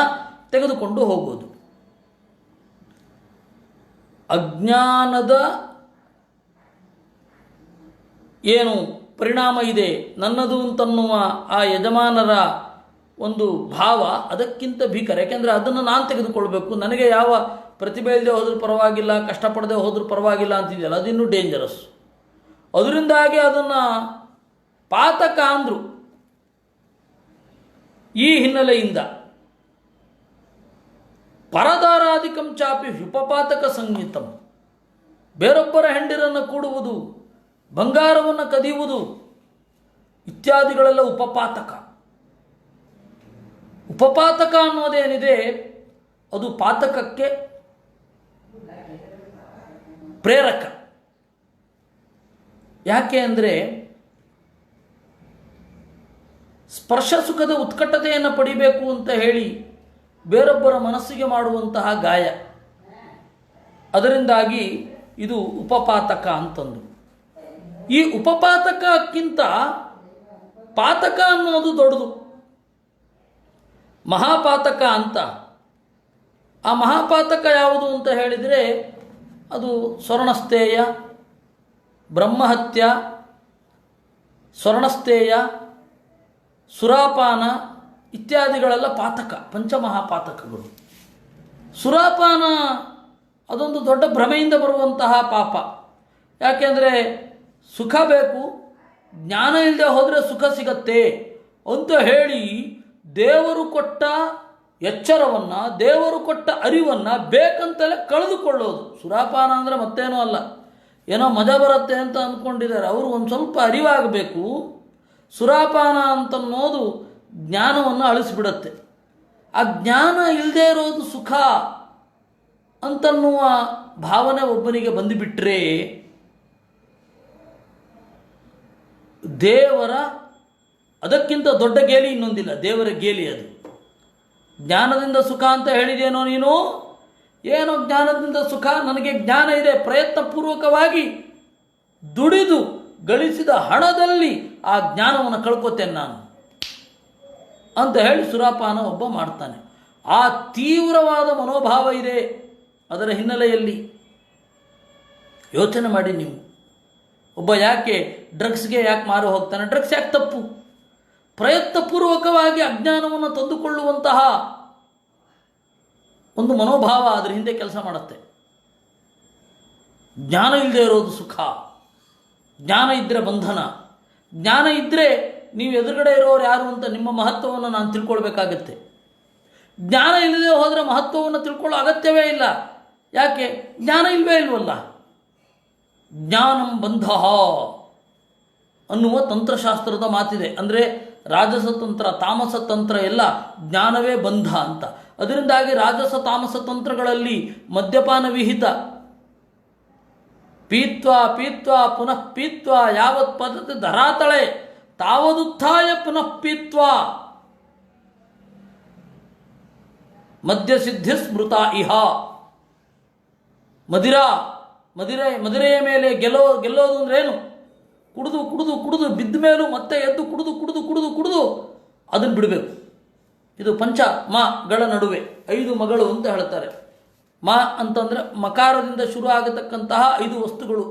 ತೆಗೆದುಕೊಂಡು ಹೋಗುವುದು. ಅಜ್ಞಾನದ ಏನು ಪರಿಣಾಮ ಇದೆ, ನನ್ನದು ಅಂತನ್ನುವ ಆ ಯಜಮಾನರ ಒಂದು ಭಾವ ಅದಕ್ಕಿಂತ ಭೀಕರ. ಯಾಕೆಂದರೆ ಅದನ್ನು ನಾನು ತೆಗೆದುಕೊಳ್ಬೇಕು, ನನಗೆ ಯಾವ ಪ್ರತಿಭೆ ಇಲ್ಲದೆ ಹೋದ್ರೂ ಪರವಾಗಿಲ್ಲ, ಕಷ್ಟಪಡದೆ ಹೋದ್ರೂ ಪರವಾಗಿಲ್ಲ ಅಂತಿದೆಯಲ್ಲ, ಅದಿನ್ನೂ ಡೇಂಜರಸ್. ಅದರಿಂದಾಗಿ ಅದನ್ನು ಪಾತಕ ಅಂದರು. ಈ ಹಿನ್ನೆಲೆಯಿಂದ ಪರದಾರಾಧಿಕಂ ಚಾಪಿ ವ್ಯುಪಪಾತಕ ಸಂಹಿತಂ, ಬೇರೊಬ್ಬರ ಹೆಂಡಿರನ್ನು ಕೂಡುವುದು, ಬಂಗಾರವನ್ನು ಕದಿಯುವುದು ಇತ್ಯಾದಿಗಳೆಲ್ಲ ಉಪಪಾತಕ. ಉಪಪಾತಕ ಅನ್ನೋದೇನಿದೆ ಅದು ಪಾತಕಕ್ಕೆ ಪ್ರೇರಕ. ಯಾಕೆ ಅಂದರೆ ಸ್ಪರ್ಶ ಸುಖದ ಉತ್ಕಟತೆಯನ್ನು ಪಡಿಬೇಕು ಅಂತ ಹೇಳಿ ಬೇರೊಬ್ಬರ ಮನಸ್ಸಿಗೆ ಮಾಡುವಂತಹ ಗಾಯ, ಅದರಿಂದಾಗಿ ಇದು ಉಪಪಾತಕ ಅಂತಂದು. ಈ ಉಪಪಾತಕಕ್ಕಿಂತ ಪಾತಕ ಅನ್ನೋದು ದೊಡ್ಡದು, ಮಹಾಪಾತಕ ಅಂತ. ಆ ಮಹಾಪಾತಕ ಯಾವುದು ಅಂತ ಹೇಳಿದರೆ ಅದು ಸ್ವರ್ಣಸ್ಥೇಯ, ಬ್ರಹ್ಮಹತ್ಯ, ಸ್ವರ್ಣಸ್ಥೇಯ, ಸುರಾಪಾನ ಇತ್ಯಾದಿಗಳೆಲ್ಲ ಪಾತಕ, ಪಂಚಮಹಾಪಾತಕಗಳು. ಸುರಾಪಾನ ಅದೊಂದು ದೊಡ್ಡ ಭ್ರಮೆಯಿಂದ ಬರುವಂತಹ ಪಾಪ. ಯಾಕೆಂದರೆ ಸುಖ ಬೇಕು, ಜ್ಞಾನ ಇಲ್ಲದೆ ಹೋದರೆ ಸುಖ ಸಿಗತ್ತೆ ಅಂತ ಹೇಳಿ ದೇವರು ಕೊಟ್ಟ ಎಚ್ಚರವನ್ನು, ದೇವರು ಕೊಟ್ಟ ಅರಿವನ್ನು ಬೇಕಂತಲೇ ಕಳೆದುಕೊಳ್ಳೋದು. ಸುರಾಪಾನ ಅಂದರೆ ಮತ್ತೇನೂ ಅಲ್ಲ, ಏನೋ ಮಜಾ ಬರುತ್ತೆ ಅಂತ ಅಂದ್ಕೊಂಡಿದ್ದಾರೆ ಅವರು. ಒಂದು ಸ್ವಲ್ಪ ಅರಿವಾಗಬೇಕು. ಸುರಾಪಾನ ಅಂತನ್ನೋದು ಜ್ಞಾನವನ್ನು ಅಳಿಸಿಬಿಡುತ್ತೆ. ಆ ಜ್ಞಾನ ಇಲ್ಲದೆ ಇರೋದು ಸುಖ ಅಂತನ್ನುವ ಭಾವನೆ ಒಬ್ಬನಿಗೆ ಬಂದುಬಿಟ್ರೆ ದೇವರ ಅದಕ್ಕಿಂತ ದೊಡ್ಡ ಗೇಲಿ ಇನ್ನೊಂದಿಲ್ಲ. ದೇವರ ಗೇಲಿ ಅದು. ಜ್ಞಾನದಿಂದ ಸುಖ ಅಂತ ಹೇಳಿದೇನೋ ನೀನು, ಏನೋ ಜ್ಞಾನದಿಂದ ಸುಖ, ನನಗೆ ಜ್ಞಾನ ಇದೆ, ಪ್ರಯತ್ನಪೂರ್ವಕವಾಗಿ ದುಡಿದು ಗಳಿಸಿದ ಹಣದಲ್ಲಿ ಆ ಜ್ಞಾನವನ್ನು ಕಳ್ಕೊತೇನೆ ನಾನು ಅಂತ ಹೇಳಿ ಸುರಾಪಾನ ಒಬ್ಬ ಮಾಡ್ತಾನೆ. ಆ ತೀವ್ರವಾದ ಮನೋಭಾವ ಇದೆ ಅದರ ಹಿನ್ನೆಲೆಯಲ್ಲಿ. ಯೋಚನೆ ಮಾಡಿ ನೀವು, ಒಬ್ಬ ಯಾಕೆ ಡ್ರಗ್ಸ್ಗೆ ಯಾಕೆ ಮಾರು ಹೋಗ್ತಾನೆ? ಡ್ರಗ್ಸ್ ಯಾಕೆ ತಪ್ಪು? ಪ್ರಯತ್ನಪೂರ್ವಕವಾಗಿ ಅಜ್ಞಾನವನ್ನು ತಂದುಕೊಳ್ಳುವಂತಹ ಒಂದು ಮನೋಭಾವ ಅದರ ಹಿಂದೆ ಕೆಲಸ ಮಾಡುತ್ತೆ. ಜ್ಞಾನ ಇಲ್ಲದೆ ಇರೋದು ಸುಖ, ಜ್ಞಾನ ಇದ್ದರೆ ಬಂಧನ. ಜ್ಞಾನ ಇದ್ದರೆ ನೀವು ಎದುರುಗಡೆ ಇರೋರು ಯಾರು ಅಂತ ನಿಮ್ಮ ಮಹತ್ವವನ್ನು ನಾನು ತಿಳ್ಕೊಳ್ಬೇಕಾಗತ್ತೆ. ಜ್ಞಾನ ಇಲ್ಲದೆ ಹೋದರೆ ಮಹತ್ವವನ್ನು ತಿಳ್ಕೊಳ್ಳೋ ಅಗತ್ಯವೇ ಇಲ್ಲ. ಯಾಕೆ? ಜ್ಞಾನ ಇಲ್ಲವೇ ಇಲ್ವಲ್ಲ. ಜ್ಞಾನಂ ಬಂಧ ಅನ್ನುವ ತಂತ್ರಶಾಸ್ತ್ರದ ಮಾತಿದೆ. ಅಂದರೆ ರಾಜಸ ತಂತ್ರ, ತಾಮಸ ತಂತ್ರ ಎಲ್ಲ ಜ್ಞಾನವೇ ಬಂಧ ಅಂತ. ಅದರಿಂದಾಗಿ ರಾಜಸ ತಾಮಸ ತಂತ್ರಗಳಲ್ಲಿ ಮದ್ಯಪಾನ ವಿಹಿತ. ಪೀತ್ವಾ ಪೀತ್ವಾ ಪುನಃ ಪೀತ್ವಾ ಯಾವತ್ ಪದ್ಧತಿ ಧರಾತಳೆ ತಾವದುತ್ಥಾಯ ಪುನಃ ಪೀತ್ವಾ ಮದ್ಯಸಿದ್ಧಿ ಸ್ಮೃತ ಇಹ. ಮದಿರೆಯ ಮೇಲೆ ಗೆಲ್ಲೋದು ಅಂದ್ರೇನು? ಕುಡಿದು ಕುಡಿದು ಕುಡಿದು ಬಿದ್ದ ಮೇಲೂ ಮತ್ತೆ ಎದ್ದು ಕುಡಿದು ಕುಡಿದು ಕುಡಿದು ಕುಡಿದು ಅದನ್ನು ಬಿಡಬೇಕು. ಇದು ಪಂಚ ಮಗಳ ನಡುವೆ 5 ಮಗಳು ಅಂತ ಹೇಳ್ತಾರೆ. ಮ ಅಂತಂದರೆ ಮಕಾರದಿಂದ ಶುರು ಆಗತಕ್ಕಂತಹ 5 ವಸ್ತುಗಳು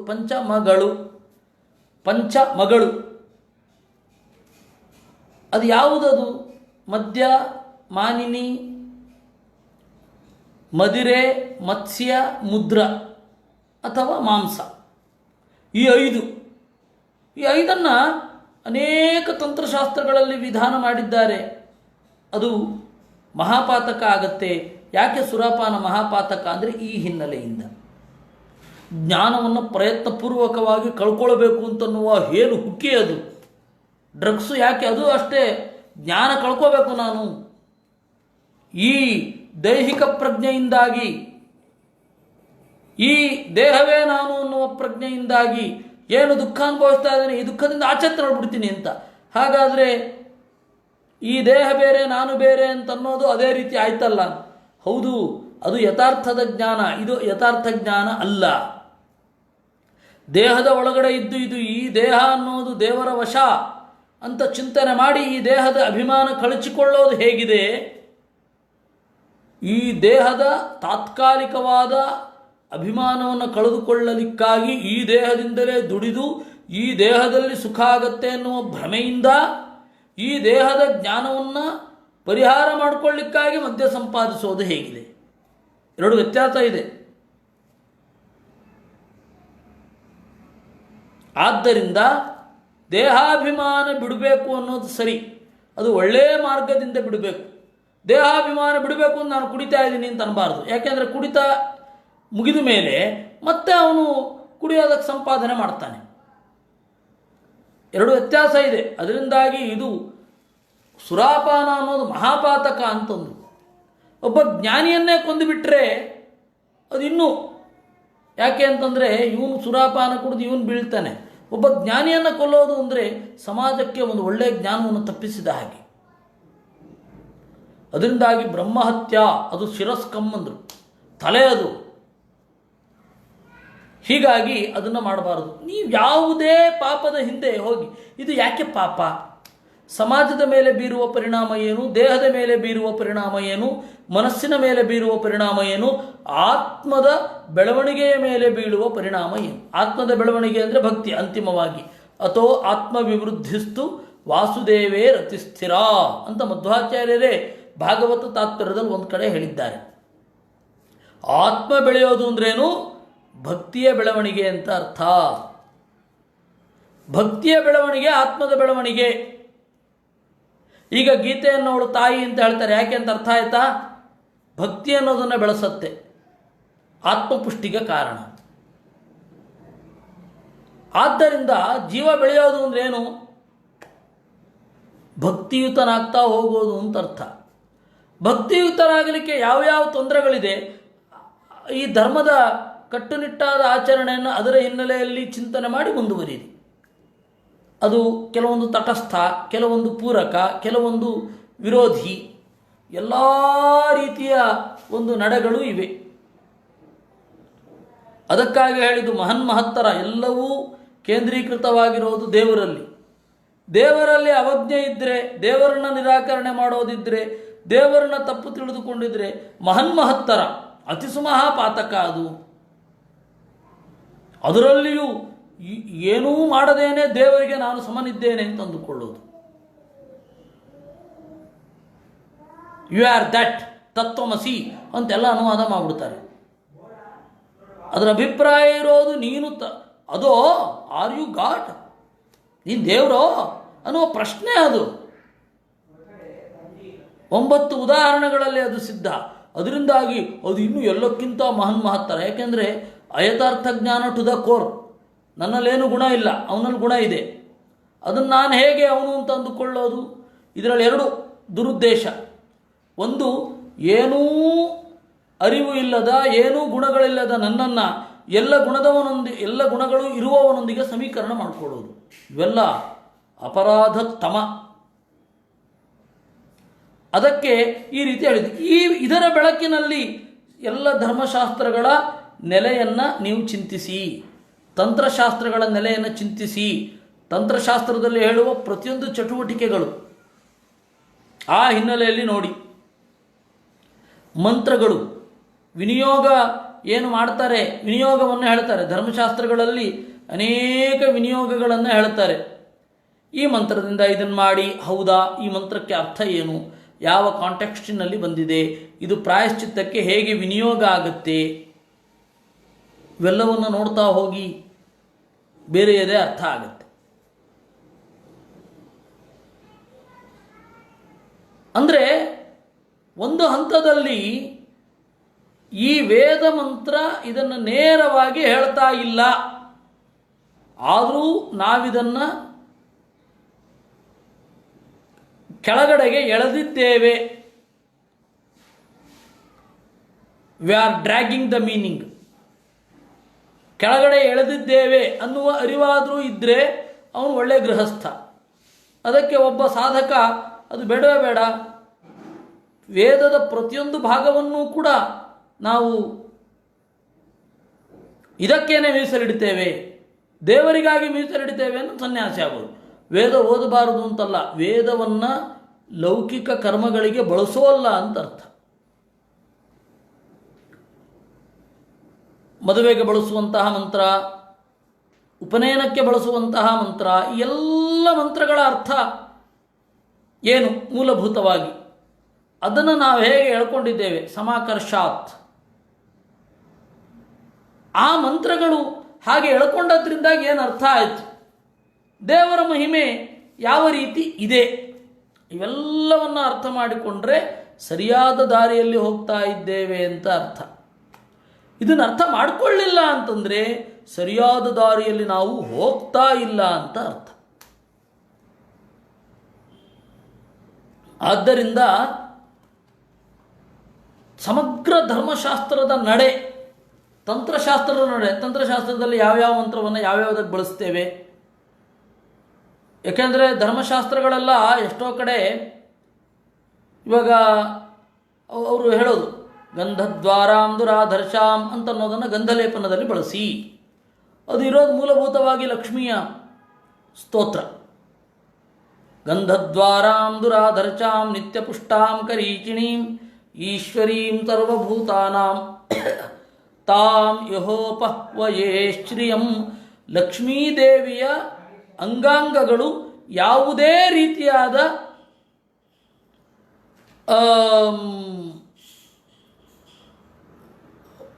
ಪಂಚಮಗಳು. ಅದು ಯಾವುದದು? ಮದ್ಯ, ಮಾನಿನಿ, ಮದಿರೆ, ಮತ್ಸ್ಯ, ಮುದ್ರ ಅಥವಾ ಮಾಂಸ. ಈ 5 ಈ 5 ಅನೇಕ ತಂತ್ರಶಾಸ್ತ್ರಗಳಲ್ಲಿ ವಿಧಾನ ಮಾಡಿದ್ದಾರೆ. ಅದು ಮಹಾಪಾತಕ ಆಗತ್ತೆ. ಯಾಕೆ ಸುರಾಪಾನ ಮಹಾಪಾತಕ ಅಂದರೆ ಈ ಹಿನ್ನೆಲೆಯಿಂದ ಜ್ಞಾನವನ್ನು ಪ್ರಯತ್ನಪೂರ್ವಕವಾಗಿ ಕಳ್ಕೊಳ್ಬೇಕು ಅಂತನ್ನುವ ಹೇಲು ಹುಕ್ಕಿ ಅದು. ಡ್ರಗ್ಸು ಯಾಕೆ? ಅದು ಅಷ್ಟೇ, ಜ್ಞಾನ ಕಳ್ಕೋಬೇಕು ನಾನು. ಈ ದೈಹಿಕ ಪ್ರಜ್ಞೆಯಿಂದಾಗಿ, ಈ ದೇಹವೇ ನಾನು ಅನ್ನುವ ಪ್ರಜ್ಞೆಯಿಂದಾಗಿ ಏನು ದುಃಖ ಅನುಭವಿಸ್ತಾ ಇದ್ದೀನಿ, ಈ ದುಃಖದಿಂದ ಆಚೆ ತಳ್ಬಿಡ್ತೀನಿ ಅಂತ. ಹಾಗಾದರೆ ಈ ದೇಹ ಬೇರೆ ನಾನು ಬೇರೆ ಅಂತ ಅನ್ನೋದು ಅದೇ ರೀತಿ ಆಯ್ತಲ್ಲ. ಹೌದು, ಅದು ಯಥಾರ್ಥದ ಜ್ಞಾನ, ಇದು ಯಥಾರ್ಥ ಜ್ಞಾನ ಅಲ್ಲ. ದೇಹದ ಒಳಗಡೆ ಇದ್ದು ಇದು ಈ ದೇಹ ಅನ್ನೋದು ದೇವರ ವಶ ಅಂತ ಚಿಂತನೆ ಮಾಡಿ ಈ ದೇಹದ ಅಭಿಮಾನ ಕಳಚಿಕೊಳ್ಳೋದು ಹೇಗಿದೆ, ಈ ದೇಹದ ತಾತ್ಕಾಲಿಕವಾದ ಅಭಿಮಾನವನ್ನು ಕಳೆದುಕೊಳ್ಳಲಿಕ್ಕಾಗಿ ಈ ದೇಹದಿಂದಲೇ ದುಡಿದು ಈ ದೇಹದಲ್ಲಿ ಸುಖ ಆಗತ್ತೆ ಎನ್ನುವ ಭ್ರಮೆಯಿಂದ ಈ ದೇಹದ ಜ್ಞಾನವನ್ನು ಪರಿಹಾರ ಮಾಡಿಕೊಳ್ಳಿಕ್ಕಾಗಿ ಮದ್ಯ ಸಂಪಾದಿಸೋದು ಹೇಗಿದೆ. ಎರಡು ವ್ಯತ್ಯಾಸ ಇದೆ. ಆದ್ದರಿಂದ ದೇಹಾಭಿಮಾನ ಬಿಡಬೇಕು ಅನ್ನೋದು ಸರಿ, ಅದು ಒಳ್ಳೆಯ ಮಾರ್ಗದಿಂದ ಬಿಡಬೇಕು. ದೇಹಾಭಿಮಾನ ಬಿಡಬೇಕು ಅಂತ ನಾನು ಕುಡಿತಾ ಇದ್ದೀನಿ ಅಂತ ಅನ್ನಬಾರ್ದು. ಯಾಕೆಂದರೆ ಕುಡಿತ ಮುಗಿದ ಮೇಲೆ ಮತ್ತೆ ಅವನು ಕುಡಿಯೋದಕ್ಕೆ ಸಂಪಾದನೆ ಮಾಡ್ತಾನೆ. ಎರಡು ವ್ಯತ್ಯಾಸ ಇದೆ. ಅದರಿಂದಾಗಿ ಇದು ಸುರಾಪಾನ ಅನ್ನೋದು ಮಹಾಪಾತಕ ಅಂತಂದು ಒಬ್ಬ ಜ್ಞಾನಿಯನ್ನೇ ಕೊಂದುಬಿಟ್ರೆ ಅದು ಇನ್ನೂ, ಯಾಕೆ ಅಂತಂದರೆ ಇವನು ಸುರಾಪಾನ ಕುಡಿದು ಇವನು ಬೀಳ್ತಾನೆ. ಒಬ್ಬ ಜ್ಞಾನಿಯನ್ನು ಕೊಲ್ಲೋದು ಅಂದರೆ ಸಮಾಜಕ್ಕೆ ಒಂದು ಒಳ್ಳೆಯ ಜ್ಞಾನವನ್ನು ತಪ್ಪಿಸಿದ ಹಾಗೆ. ಅದರಿಂದಾಗಿ ಬ್ರಹ್ಮಹತ್ಯ ಅದು ಶಿರಸ್ಕಮ್ ಅಂದರು, ತಲೆ ಅದು. ಹೀಗಾಗಿ ಅದನ್ನು ಮಾಡಬಾರದು. ನೀವು ಯಾವುದೇ ಪಾಪದ ಹಿಂದೆ ಹೋಗಿ ಇದು ಯಾಕೆ ಪಾಪ, ಸಮಾಜದ ಮೇಲೆ ಬೀರುವ ಪರಿಣಾಮ ಏನು, ದೇಹದ ಮೇಲೆ ಬೀರುವ ಪರಿಣಾಮ ಏನು, ಮನಸ್ಸಿನ ಮೇಲೆ ಬೀರುವ ಪರಿಣಾಮ ಏನು, ಆತ್ಮದ ಬೆಳವಣಿಗೆಯ ಮೇಲೆ ಬೀಳುವ ಪರಿಣಾಮ ಏನು. ಆತ್ಮದ ಬೆಳವಣಿಗೆ ಅಂದರೆ ಭಕ್ತಿ. ಅಂತಿಮವಾಗಿ ಅಥೋ ಆತ್ಮವಿವೃದ್ಧಿಸ್ತು ವಾಸುದೇವೇ ರತಿಸ್ಥಿರ ಅಂತ ಮಧ್ವಾಚಾರ್ಯರೇ ಭಾಗವತ ತಾತ್ಪರ್ಯದಲ್ಲಿ ಒಂದು ಕಡೆ ಹೇಳಿದ್ದಾರೆ. ಆತ್ಮ ಬೆಳೆಯೋದು ಅಂದ್ರೇನು? ಭಕ್ತಿಯ ಬೆಳವಣಿಗೆ ಅಂತ ಅರ್ಥ. ಭಕ್ತಿಯ ಬೆಳವಣಿಗೆ ಆತ್ಮದ ಬೆಳವಣಿಗೆ. ಈಗ ಗೀತೆಯನ್ನು ಅವಳು ತಾಯಿ ಅಂತ ಹೇಳ್ತಾರೆ, ಯಾಕೆ ಅಂತ ಅರ್ಥ ಆಯ್ತಾ? ಭಕ್ತಿ ಅನ್ನೋದನ್ನು ಬೆಳೆಸತ್ತೆ, ಆತ್ಮಪುಷ್ಟಿಗೆ ಕಾರಣ. ಆದ್ದರಿಂದ ಜೀವ ಬೆಳೆಯೋದು ಅಂದ್ರೆ ಏನು? ಭಕ್ತಿಯುತನಾಗ್ತಾ ಹೋಗೋದು ಅಂತ ಅರ್ಥ. ಭಕ್ತಿಯುತನಾಗಲಿಕ್ಕೆ ಯಾವ್ಯಾವ ತೊಂದರೆಗಳಿದೆ, ಈ ಧರ್ಮದ ಕಟ್ಟುನಿಟ್ಟಾದ ಆಚರಣೆಯನ್ನು ಅದರ ಹಿನ್ನೆಲೆಯಲ್ಲಿ ಚಿಂತನೆ ಮಾಡಿ ಮುಂದುವರಿಯಿರಿ. ಅದು ಕೆಲವೊಂದು ತಟಸ್ಥ, ಕೆಲವೊಂದು ಪೂರಕ, ಕೆಲವೊಂದು ವಿರೋಧಿ, ಎಲ್ಲ ರೀತಿಯ ಒಂದು ನಡೆಗಳು ಇವೆ. ಅದಕ್ಕಾಗಿ ಹೇಳಿದ್ದು ಮಹನ್ಮಹತ್ತರ ಎಲ್ಲವೂ ಕೇಂದ್ರೀಕೃತವಾಗಿರೋದು ದೇವರಲ್ಲಿ. ದೇವರಲ್ಲಿ ಅವಜ್ಞೆ ಇದ್ದರೆ, ದೇವರನ್ನ ನಿರಾಕರಣೆ ಮಾಡೋದಿದ್ದರೆ, ದೇವರನ್ನ ತಪ್ಪು ತಿಳಿದುಕೊಂಡಿದ್ರೆ ಮಹನ್ಮಹತ್ತರ ಅತಿಸುಮಹಾಪಾತಕ ಅದು. ಅದರಲ್ಲಿಯೂ ಏನೂ ಮಾಡದೇನೆ ದೇವರಿಗೆ ನಾನು ಸಮನಿದ್ದೇನೆ ಅಂತ ಅಂದುಕೊಳ್ಳೋದು. ಯು ಆರ್ ದಟ್, ತತ್ವಮಸಿ ಅಂತೆಲ್ಲ ಅನುವಾದ ಮಾಡಿಬಿಡ್ತಾರೆ. ಅದರ ಅಭಿಪ್ರಾಯ ಇರೋದು ನೀನು ಅದೋ, ಆರ್ ಯು ಗಾಡ್, ನೀನು ದೇವರೋ ಅನ್ನುವ ಪ್ರಶ್ನೆ ಅದು. 9 ಉದಾಹರಣೆಗಳಲ್ಲಿ ಅದು ಸಿದ್ಧ. ಅದರಿಂದಾಗಿ ಅದು ಇನ್ನೂ ಎಲ್ಲಕ್ಕಿಂತ ಮಹನ್ಮಹತ್ತರ. ಯಾಕೆಂದರೆ ಅಯಥಾರ್ಥ ಜ್ಞಾನ ಟು ದ ಕೋರ್. ನನ್ನಲ್ಲೇನು ಗುಣ ಇಲ್ಲ, ಅವನಲ್ಲಿ ಗುಣ ಇದೆ. ಅದನ್ನು ನಾನು ಹೇಗೆ ಅವನು ಅಂತ ಅಂದುಕೊಳ್ಳೋದು? ಇದರಲ್ಲಿ 2 ದುರುದ್ದೇಶ. ಒಂದು, ಏನೂ ಅರಿವು ಇಲ್ಲದ, ಏನೂ ಗುಣಗಳಿಲ್ಲದ ನನ್ನನ್ನು ಎಲ್ಲ ಗುಣಗಳು ಇರುವವನೊಂದಿಗೆ ಸಮೀಕರಣ ಮಾಡಿಕೊಳ್ಳೋದು. ಇವೆಲ್ಲ ಅಪರಾಧತಮ. ಅದಕ್ಕೆ ಈ ರೀತಿ ಹೇಳಿದೆ. ಇದರ ಬೆಳಕಿನಲ್ಲಿ ಎಲ್ಲ ಧರ್ಮಶಾಸ್ತ್ರಗಳ ನೆಲೆಯನ್ನು ನೀವು ಚಿಂತಿಸಿ, ತಂತ್ರಶಾಸ್ತ್ರಗಳ ನೆಲೆಯನ್ನು ಚಿಂತಿಸಿ. ತಂತ್ರಶಾಸ್ತ್ರದಲ್ಲಿ ಹೇಳುವ ಪ್ರತಿಯೊಂದು ಚಟುವಟಿಕೆಗಳು ಆ ಹಿನ್ನೆಲೆಯಲ್ಲಿ ನೋಡಿ. ಮಂತ್ರಗಳು ವಿನಿಯೋಗ ಏನು ಮಾಡ್ತಾರೆ, ವಿನಿಯೋಗವನ್ನು ಹೇಳ್ತಾರೆ. ಧರ್ಮಶಾಸ್ತ್ರಗಳಲ್ಲಿ ಅನೇಕ ವಿನಿಯೋಗಗಳನ್ನು ಹೇಳ್ತಾರೆ. ಈ ಮಂತ್ರದಿಂದ ಇದನ್ನು ಮಾಡಿ, ಹೌದಾ, ಈ ಮಂತ್ರಕ್ಕೆ ಅರ್ಥ ಏನು, ಯಾವ ಕಾಂಟೆಕ್ಸ್ಟಿನಲ್ಲಿ ಬಂದಿದೆ, ಇದು ಪ್ರಾಯಶ್ಚಿತ್ತಕ್ಕೆ ಹೇಗೆ ವಿನಿಯೋಗ ಆಗುತ್ತೆ, ಇವೆಲ್ಲವನ್ನು ನೋಡ್ತಾ ಹೋಗಿ ಬೇರೆಯದೇ ಅರ್ಥ ಆಗುತ್ತೆ. ಅಂದರೆ ಒಂದು ಹಂತದಲ್ಲಿ ಈ ವೇದ ಮಂತ್ರ ಇದನ್ನು ನೇರವಾಗಿ ಹೇಳ್ತಾ ಇಲ್ಲ, ಆದರೂ ನಾವಿದನ್ನು ಕೆಳಗಡೆಗೆ ಎಳೆದಿದ್ದೇವೆ. We are dragging the meaning. ಕೆಳಗಡೆ ಎಳೆದಿದ್ದೇವೆ ಅನ್ನುವ ಅರಿವಾದರೂ ಇದ್ದರೆ ಅವನು ಒಳ್ಳೆ ಗೃಹಸ್ಥ. ಅದಕ್ಕೆ ಒಬ್ಬ ಸಾಧಕ ಅದು ಬೇಡವೇ ಬೇಡ, ವೇದದ ಪ್ರತಿಯೊಂದು ಭಾಗವನ್ನೂ ಕೂಡ ನಾವು ಇದಕ್ಕೇನೆ ಮೀಸಲಿಡ್ತೇವೆ, ದೇವರಿಗಾಗಿ ಮೀಸಲಿಡ್ತೇವೆ ಅನ್ನೋ ಸನ್ಯಾಸಿ ಆಗೋದು. ವೇದ ಓದಬಾರದು ಅಂತಲ್ಲ, ವೇದವನ್ನು ಲೌಕಿಕ ಕರ್ಮಗಳಿಗೆ ಬಳಸೋಲ್ಲ ಅಂತ ಅರ್ಥ. ಮದುವೆಗೆ ಬಳಸುವಂತಹ ಮಂತ್ರ, ಉಪನಯನಕ್ಕೆ ಬಳಸುವಂತಹ ಮಂತ್ರ, ಈ ಎಲ್ಲ ಮಂತ್ರಗಳ ಅರ್ಥ ಏನು ಮೂಲಭೂತವಾಗಿ ಅದನ್ನು ನಾವು ಹೇಗೆ ಹೇಳ್ಕೊಂಡಿದ್ದೇವೆ, ಸಮಾಕರ್ಷಾತ್. ಆ ಮಂತ್ರಗಳು ಹಾಗೆ ಎಳ್ಕೊಂಡದ್ರಿಂದಾಗಿ ಏನು ಅರ್ಥ ಆಯಿತು, ದೇವರ ಮಹಿಮೆ ಯಾವ ರೀತಿ ಇದೆ, ಇವೆಲ್ಲವನ್ನು ಅರ್ಥ ಮಾಡಿಕೊಂಡ್ರೆ ಸರಿಯಾದ ದಾರಿಯಲ್ಲಿ ಹೋಗ್ತಾ ಇದ್ದೇವೆ ಅಂತ ಅರ್ಥ. ಇದನ್ನು ಅರ್ಥ ಮಾಡಿಕೊಳ್ಳಿಲ್ಲ ಅಂತಂದರೆ ಸರಿಯಾದ ದಾರಿಯಲ್ಲಿ ನಾವು ಹೋಗ್ತಾ ಇಲ್ಲ ಅಂತ ಅರ್ಥ. ಆದ್ದರಿಂದ ಸಮಗ್ರ ಧರ್ಮಶಾಸ್ತ್ರದ ನಡೆ, ತಂತ್ರಶಾಸ್ತ್ರದ ನಡೆ, ತಂತ್ರಶಾಸ್ತ್ರದಲ್ಲಿ ಯಾವ್ಯಾವ ಮಂತ್ರವನ್ನು ಯಾವ್ಯಾವುದಕ್ಕೆ ಬಳಸ್ತೇವೆ. ಯಾಕೆಂದರೆ ಧರ್ಮಶಾಸ್ತ್ರಗಳೆಲ್ಲ ಎಷ್ಟೋ ಕಡೆ ಇವಾಗ ಅವರು ಹೇಳೋದು ಗಂಧದ್ವಾರಾಂ ದುರಾಧರ್ಷಾಂ ಅಂತನ್ನೋದನ್ನು ಗಂಧಲೇಪನದಲ್ಲಿ ಬಳಸಿ. ಅದು ಇರೋದು ಮೂಲಭೂತವಾಗಿ ಲಕ್ಷ್ಮಿಯ ಸ್ತೋತ್ರ. ಗಂಧದ್ವಾರಾಂ ದುರಾಧರ್ಷಾಂ ನಿತ್ಯಪುಷ್ಟಾಂ ಕರೀಚಿಣೀಂ ಈಶ್ವರೀಂ ಸರ್ವಭೂತಾನಾಂ ತಾಂ ಯಹೋಪಹ್ವಯೇ ಶ್ರಿಯಂ. ಲಕ್ಷ್ಮೀದೇವಿಯ ಅಂಗಾಂಗಗಳು ಯಾವುದೇ ರೀತಿಯಾದ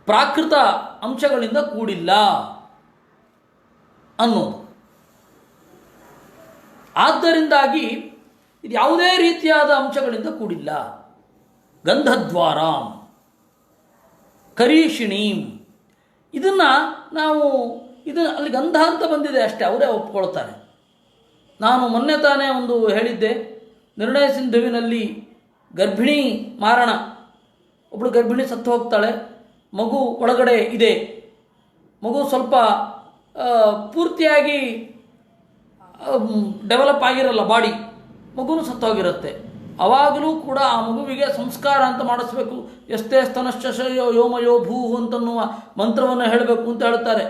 ಪ್ರಾಕೃತ ಅಂಶಗಳಿಂದ ಕೂಡಿಲ್ಲ ಅನ್ನೋದು. ಆದ್ದರಿಂದಾಗಿ ಇದು ಯಾವುದೇ ರೀತಿಯಾದ ಅಂಶಗಳಿಂದ ಕೂಡಿಲ್ಲ. ಗಂಧದ್ವಾರಾಂ ಕರೀಷಿಣೀಂ, ಇದನ್ನು ನಾವು ಅಲ್ಲಿ ಗಂಧ ಅಂತ ಬಂದಿದೆ ಅಷ್ಟೇ, ಅವರೇ ಒಪ್ಕೊಳ್ತಾರೆ. ನಾನು ಮೊನ್ನೆ ತಾನೇ ಒಂದು ಹೇಳಿದ್ದೆ, ನಿರ್ಣಯ ಸಿಂಧುವಿನಲ್ಲಿ ಗರ್ಭಿಣಿ ಮಾರಣ, ಒಬ್ಬಳು ಗರ್ಭಿಣಿ ಸತ್ತು ಹೋಗ್ತಾಳೆ, ಮಗು ಒಳಗಡೆ ಇದೆ, ಮಗು ಸ್ವಲ್ಪ ಪೂರ್ತಿಯಾಗಿ ಡೆವಲಪ್ ಆಗಿರಲ್ಲ ಬಾಡಿ, ಮಗುನೂ ಸತ್ತೋಗಿರುತ್ತೆ. ಆವಾಗಲೂ ಕೂಡ ಆ ಮಗುವಿಗೆ ಸಂಸ್ಕಾರ ಅಂತ ಮಾಡಿಸ್ಬೇಕು. ಎಷ್ಟೇ ಸ್ತನಶ್ಚಯೋ ಯೋಮಯೋ ಭೂಹು ಅಂತನ್ನುವ ಮಂತ್ರವನ್ನು ಹೇಳಬೇಕು ಅಂತ ಹೇಳ್ತಾರೆ.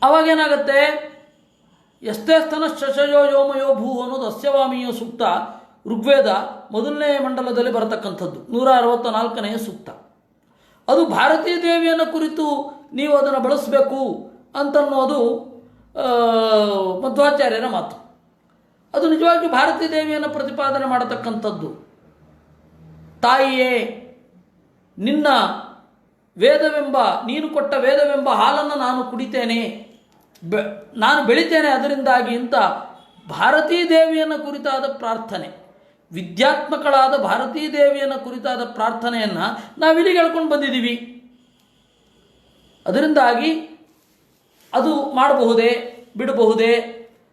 ಅವಾಗೇನಾಗತ್ತೆ, ಎಷ್ಟೇ ಸ್ತನಶ್ಚಯೋ ಯೋಮಯೋ ಭೂಹು ಅನ್ನೋದು ಅಸ್ಯವಾಮೀಯ ಸೂಕ್ತ, ಋಗ್ವೇದ ಮೊದಲನೇ ಮಂಡಲದಲ್ಲಿ ಬರತಕ್ಕಂಥದ್ದು, 164ನೇ ಸೂಕ್ತ. ಅದು ಭಾರತೀ ದೇವಿಯನ್ನು ಕುರಿತು ನೀವು ಅದನ್ನು ಬಳಸಬೇಕು ಅಂತನ್ನೋದು ಮಧ್ವಾಚಾರ್ಯರ ಮಾತು. ಅದು ನಿಜವಾಗಿ ಭಾರತೀ ದೇವಿಯನ್ನು ಪ್ರತಿಪಾದನೆ ಮಾಡತಕ್ಕಂಥದ್ದು. ತಾಯಿಯೇ, ನಿನ್ನ ವೇದವೆಂಬ, ನೀನು ಕೊಟ್ಟ ವೇದವೆಂಬ ಹಾಲನ್ನು ನಾನು ಕುಡಿತೇನೆ, ನಾನು ಬೆಳಿತೇನೆ ಅದರಿಂದಾಗಿ ಅಂತ ಭಾರತೀ ದೇವಿಯನ್ನು ಕುರಿತಾದ ಪ್ರಾರ್ಥನೆ, ವಿದ್ಯಾತ್ಮಕಳಾದ ಭಾರತೀ ದೇವಿಯನ್ನು ಕುರಿತಾದ ಪ್ರಾರ್ಥನೆಯನ್ನು ನಾವಿಲ್ಲಿಗೆ ಹೇಳ್ಕೊಂಡು ಬಂದಿದ್ದೀವಿ. ಅದರಿಂದಾಗಿ ಅದು ಮಾಡಬಹುದೇ, ಬಿಡಬಹುದೇ,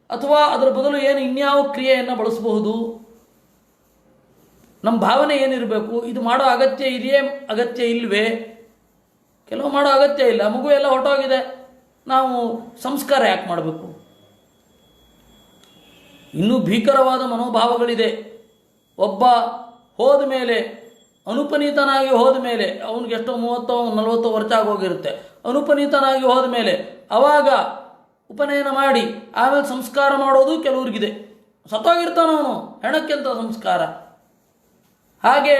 ಅಥವಾ ಅದರ ಬದಲು ಏನು ಇನ್ಯಾವ ಕ್ರಿಯೆಯನ್ನು ಬಳಸಬಹುದು, ನಮ್ಮ ಭಾವನೆ ಏನಿರಬೇಕು, ಇದು ಮಾಡೋ ಅಗತ್ಯ ಇದೆಯೇ, ಅಗತ್ಯ ಇಲ್ಲವೇ. ಕೆಲವು ಮಾಡೋ ಅಗತ್ಯ ಇಲ್ಲ, ಮಗು ಎಲ್ಲ ಹೊರಟೋಗಿದೆ, ನಾವು ಸಂಸ್ಕಾರ ಯಾಕೆ ಮಾಡಬೇಕು. ಇನ್ನೂ ಭೀಕರವಾದ ಮನೋಭಾವಗಳಿದೆ. ಒಬ್ಬ ಹೋದ ಮೇಲೆ, ಅನುಪನೀತನಾಗಿ ಹೋದ ಮೇಲೆ, ಅವನಿಗೆ ಎಷ್ಟೋ 30-40 ವರ್ಷ ಆಗೋಗಿರುತ್ತೆ, ಅನುಪನೀತನಾಗಿ ಹೋದ ಮೇಲೆ ಆವಾಗ ಉಪನಯನ ಮಾಡಿ ಆಮೇಲೆ ಸಂಸ್ಕಾರ ಮಾಡೋದು ಕೆಲವ್ರಿಗಿದೆ. ಸತ್ತೋಗಿರ್ತಾನವನು, ಹೆಣಕ್ಕೆಂತ ಸಂಸ್ಕಾರ. ಹಾಗೆ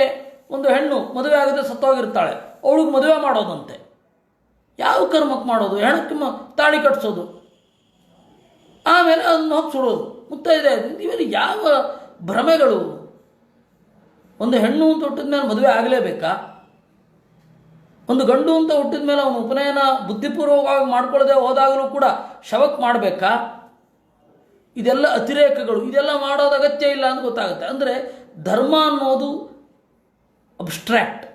ಒಂದು ಹೆಣ್ಣು ಮದುವೆ ಆಗದೆ ಸತ್ತೋಗಿರ್ತಾಳೆ, ಅವಳಿಗೆ ಮದುವೆ ಮಾಡೋದಂತೆ. ಯಾವ ಕರ್ಮಕ್ಕೆ ಮಾಡೋದು? ಹೆಣಕ್ಕೆ ತಾಳಿ ಕಟ್ಟಿಸೋದು, ಆಮೇಲೆ ಅದನ್ನು ಹೋಗಿ ಸುಡೋದು, ಮುತ್ತೈದೆ. ಇವೆಲ್ಲ ಯಾವ ಭ್ರಮೆಗಳು! ಒಂದು ಹೆಣ್ಣು ಅಂತ ಹುಟ್ಟಿದ ಮೇಲೆ ಮದುವೆ ಆಗಲೇಬೇಕಾ? ಒಂದು ಗಂಡು ಅಂತ ಹುಟ್ಟಿದ ಮೇಲೆ ಅವನು ಉಪನಯನ ಬುದ್ಧಿಪೂರ್ವಕವಾಗಿ ಮಾಡ್ಕೊಳ್ಳದೆ ಹೋದಾಗಲೂ ಕೂಡ ಶವಕ್ಕೆ ಮಾಡಬೇಕಾ? ಇದೆಲ್ಲ ಅತಿರೇಕಗಳು. ಇದೆಲ್ಲ ಮಾಡೋದು ಅಗತ್ಯ ಇಲ್ಲ ಅಂತ ಗೊತ್ತಾಗುತ್ತೆ. ಅಂದರೆ ಧರ್ಮ ಅನ್ನೋದು ಅಬ್ಸ್ಟ್ರಾಕ್ಟ್.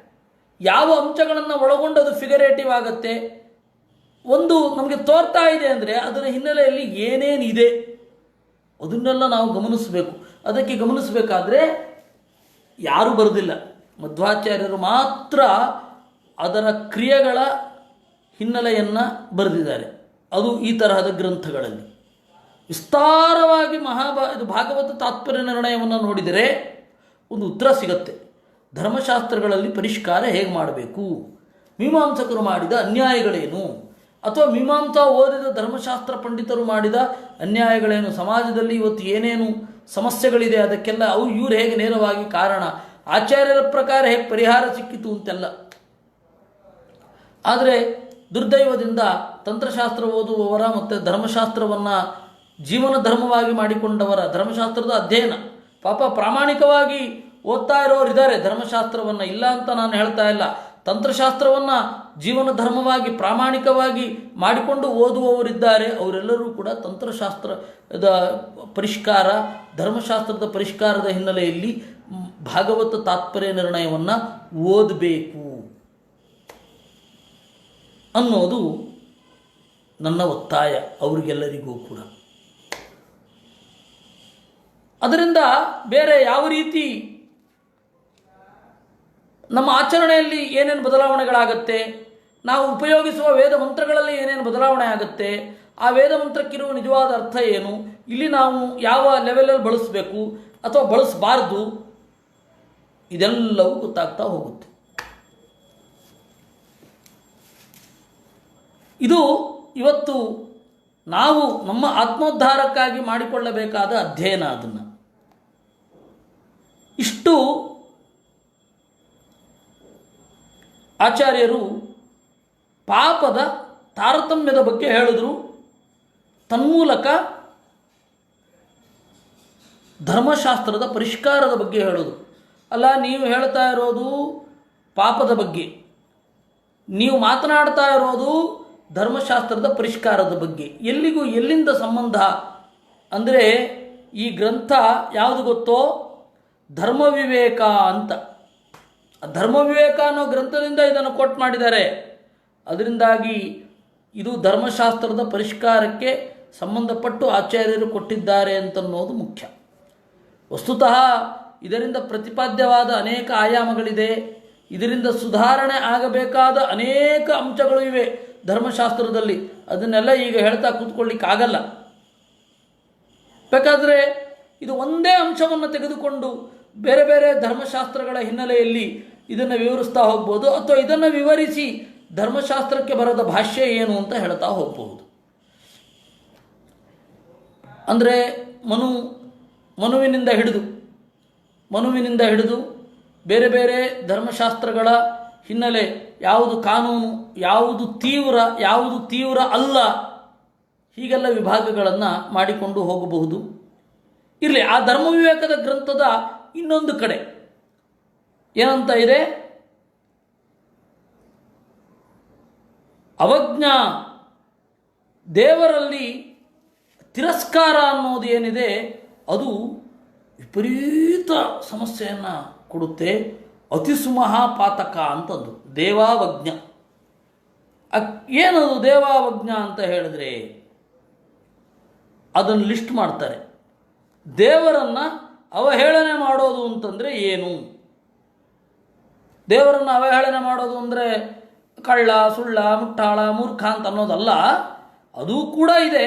ಯಾವ ಅಂಶಗಳನ್ನು ಒಳಗೊಂಡು ಅದು ಫಿಗರೇಟಿವ್ ಆಗುತ್ತೆ, ಒಂದು ನಮಗೆ ತೋರ್ತಾ ಇದೆ ಅಂದರೆ ಅದರ ಹಿನ್ನೆಲೆಯಲ್ಲಿ ಏನೇನಿದೆ ಅದನ್ನೆಲ್ಲ ನಾವು ಗಮನಿಸಬೇಕು. ಅದಕ್ಕೆ ಗಮನಿಸಬೇಕಾದ್ರೆ ಯಾರೂ ಬರೆದಿಲ್ಲ, ಮಧ್ವಾಚಾರ್ಯರು ಮಾತ್ರ ಅದರ ಕ್ರಿಯೆಗಳ ಹಿನ್ನೆಲೆಯನ್ನು ಬರೆದಿದ್ದಾರೆ. ಅದು ಈ ತರಹದ ಗ್ರಂಥಗಳಲ್ಲಿ ವಿಸ್ತಾರವಾಗಿ ಇದು ಭಾಗವತ ತಾತ್ಪರ್ಯ ನಿರ್ಣಯವನ್ನು ನೋಡಿದರೆ ಒಂದು ಉತ್ತರ ಸಿಗುತ್ತೆ. ಧರ್ಮಶಾಸ್ತ್ರಗಳಲ್ಲಿ ಪರಿಷ್ಕಾರ ಹೇಗೆ ಮಾಡಬೇಕು, ಮೀಮಾಂಸಕರು ಮಾಡಿದ ಅನ್ಯಾಯಗಳೇನು, ಅಥವಾ ಮೀಮಾಂಸಾ ಓದಿದ ಧರ್ಮಶಾಸ್ತ್ರ ಪಂಡಿತರು ಮಾಡಿದ ಅನ್ಯಾಯಗಳೇನು, ಸಮಾಜದಲ್ಲಿ ಇವತ್ತು ಏನೇನು ಸಮಸ್ಯೆಗಳಿದೆ ಅದಕ್ಕೆಲ್ಲ ಇವರು ಹೇಗೆ ನೇರವಾಗಿ ಕಾರಣ, ಆಚಾರ್ಯರ ಪ್ರಕಾರ ಹೇಗೆ ಪರಿಹಾರ ಸಿಕ್ಕಿತು ಅಂತೆಲ್ಲ. ಆದರೆ ದುರ್ದೈವದಿಂದ ತಂತ್ರಶಾಸ್ತ್ರ ಓದುವವರ ಮತ್ತು ಧರ್ಮಶಾಸ್ತ್ರವನ್ನು ಜೀವನ ಧರ್ಮವಾಗಿ ಮಾಡಿಕೊಂಡವರ, ಧರ್ಮಶಾಸ್ತ್ರದ ಅಧ್ಯಯನ ಪಾಪ ಪ್ರಾಮಾಣಿಕವಾಗಿ ಓದ್ತಾ ಇರೋರು ಇದ್ದಾರೆ ಧರ್ಮಶಾಸ್ತ್ರವನ್ನು, ಇಲ್ಲ ಅಂತ ನಾನು ಹೇಳ್ತಾ ಇಲ್ಲ. ತಂತ್ರಶಾಸ್ತ್ರವನ್ನು ಜೀವನ ಧರ್ಮವಾಗಿ ಪ್ರಾಮಾಣಿಕವಾಗಿ ಮಾಡಿಕೊಂಡು ಓದುವವರಿದ್ದಾರೆ. ಅವರೆಲ್ಲರೂ ಕೂಡ ತಂತ್ರಶಾಸ್ತ್ರದ ಪರಿಷ್ಕಾರ, ಧರ್ಮಶಾಸ್ತ್ರದ ಪರಿಷ್ಕಾರದ ಹಿನ್ನೆಲೆಯಲ್ಲಿ ಭಾಗವತ ತಾತ್ಪರ್ಯ ನಿರ್ಣಯವನ್ನು ಓದಬೇಕು ಅನ್ನೋದು ನನ್ನ ಒತ್ತಾಯ ಅವರಿಗೆಲ್ಲರಿಗೂ ಕೂಡ. ಅದರಿಂದ ಬೇರೆ ಯಾವ ರೀತಿ ನಮ್ಮ ಆಚರಣೆಯಲ್ಲಿ ಏನೇನು ಬದಲಾವಣೆಗಳಾಗತ್ತೆ, ನಾವು ಉಪಯೋಗಿಸುವ ವೇದ ಮಂತ್ರಗಳಲ್ಲಿ ಏನೇನು ಬದಲಾವಣೆ ಆಗುತ್ತೆ, ಆ ವೇದ ಮಂತ್ರಕ್ಕಿರುವ ನಿಜವಾದ ಅರ್ಥ ಏನು, ಇಲ್ಲಿ ನಾವು ಯಾವ ಲೆವೆಲಲ್ಲಿ ಬಳಸಬೇಕು ಅಥವಾ ಬಳಸಬಾರ್ದು, ಇದೆಲ್ಲವೂ ಗೊತ್ತಾಗ್ತಾ ಹೋಗುತ್ತೆ. ಇದು ಇವತ್ತು ನಾವು ನಮ್ಮ ಆತ್ಮೋದ್ಧಾರಕ್ಕಾಗಿ ಮಾಡಿಕೊಳ್ಳಬೇಕಾದ ಅಧ್ಯಯನ. ಅದನ್ನು ಇಷ್ಟು ಆಚಾರ್ಯರು ಪಾಪದ ತಾರತಮ್ಯದ ಬಗ್ಗೆ ಹೇಳಿದ್ರು, ತನ್ಮೂಲಕ ಧರ್ಮಶಾಸ್ತ್ರದ ಪರಿಷ್ಕಾರದ ಬಗ್ಗೆ ಹೇಳಿದ್ರು. ಅಲ್ಲ, ನೀವು ಹೇಳ್ತಾ ಇರೋದು ಪಾಪದ ಬಗ್ಗೆ, ನೀವು ಮಾತನಾಡ್ತಾ ಇರೋದು ಧರ್ಮಶಾಸ್ತ್ರದ ಪರಿಷ್ಕಾರದ ಬಗ್ಗೆ, ಎಲ್ಲಿಗೂ ಎಲ್ಲಿಂದ ಸಂಬಂಧ ಅಂದರೆ ಈ ಗ್ರಂಥ ಯಾವುದು ಗೊತ್ತೋ, ಧರ್ಮವಿವೇಕ ಅಂತ. ಧರ್ಮವಿವೇಕ ಅನ್ನೋ ಗ್ರಂಥದಿಂದ ಇದನ್ನು ಕೋಟ್ ಮಾಡಿದ್ದಾರೆ. ಅದರಿಂದಾಗಿ ಇದು ಧರ್ಮಶಾಸ್ತ್ರದ ಪರಿಷ್ಕಾರಕ್ಕೆ ಸಂಬಂಧಪಟ್ಟು ಆಚಾರ್ಯರು ಕೊಟ್ಟಿದ್ದಾರೆ ಅಂತನ್ನೋದು ಮುಖ್ಯ. ವಸ್ತುತಃ ಇದರಿಂದ ಪ್ರತಿಪಾದ್ಯವಾದ ಅನೇಕ ಆಯಾಮಗಳಿದೆ, ಇದರಿಂದ ಸುಧಾರಣೆ ಆಗಬೇಕಾದ ಅನೇಕ ಅಂಶಗಳು ಇವೆ ಧರ್ಮಶಾಸ್ತ್ರದಲ್ಲಿ. ಅದನ್ನೆಲ್ಲ ಈಗ ಹೇಳ್ತಾ ಕೂತ್ಕೊಳ್ಳಿಕ್ಕಾಗಲ್ಲ. ಬೇಕಾದರೆ ಇದು ಒಂದೇ ಅಂಶವನ್ನು ತೆಗೆದುಕೊಂಡು ಬೇರೆ ಬೇರೆ ಧರ್ಮಶಾಸ್ತ್ರಗಳ ಹಿನ್ನೆಲೆಯಲ್ಲಿ ಇದನ್ನು ವಿವರಿಸ್ತಾ ಹೋಗ್ಬೋದು, ಅಥವಾ ಇದನ್ನು ವಿವರಿಸಿ ಧರ್ಮಶಾಸ್ತ್ರಕ್ಕೆ ಬರದ ಭಾಷ್ಯ ಏನು ಅಂತ ಹೇಳ್ತಾ ಹೋಗ್ಬೋದು. ಅಂದರೆ ಮನುವಿನಿಂದ ಹಿಡಿದು ಬೇರೆ ಬೇರೆ ಧರ್ಮಶಾಸ್ತ್ರಗಳ ಹಿನ್ನೆಲೆ, ಯಾವುದು ಕಾನೂನು, ಯಾವುದು ತೀವ್ರ ಅಲ್ಲ, ಹೀಗೆಲ್ಲ ವಿಭಾಗಗಳನ್ನು ಮಾಡಿಕೊಂಡು ಹೋಗಬಹುದು. ಇರಲಿ, ಆ ಧರ್ಮವಿವೇಕದ ಗ್ರಂಥದ ಇನ್ನೊಂದು ಕಡೆ ಏನಂತ ಇದೆ, ಅವಜ್ಞಾ, ದೇವರಲ್ಲಿ ತಿರಸ್ಕಾರ ಅನ್ನೋದು ಏನಿದೆ ಅದು ವಿಪರೀತ ಸಮಸ್ಯೆಯನ್ನು ಕೊಡುತ್ತೆ. ಅತಿಸುಮಹಾಪಾತಕ ಅಂತಂದು ದೇವಾವಜ್ಞ. ಏನದು ದೇವಾವಜ್ಞ ಅಂತ ಹೇಳಿದ್ರೆ ಅದನ್ನು ಲಿಸ್ಟ್ ಮಾಡ್ತಾರೆ. ದೇವರನ್ನು ಅವಹೇಳನೆ ಮಾಡೋದು ಅಂತಂದರೆ ಏನು? ದೇವರನ್ನು ಅವಹೇಳನೆ ಮಾಡೋದು ಅಂದರೆ ಕಳ್ಳ, ಸುಳ್ಳ, ಮುಟ್ಟಾಳ, ಮೂರ್ಖ ಅಂತ ಅನ್ನೋದಲ್ಲ. ಅದೂ ಕೂಡ ಇದೆ,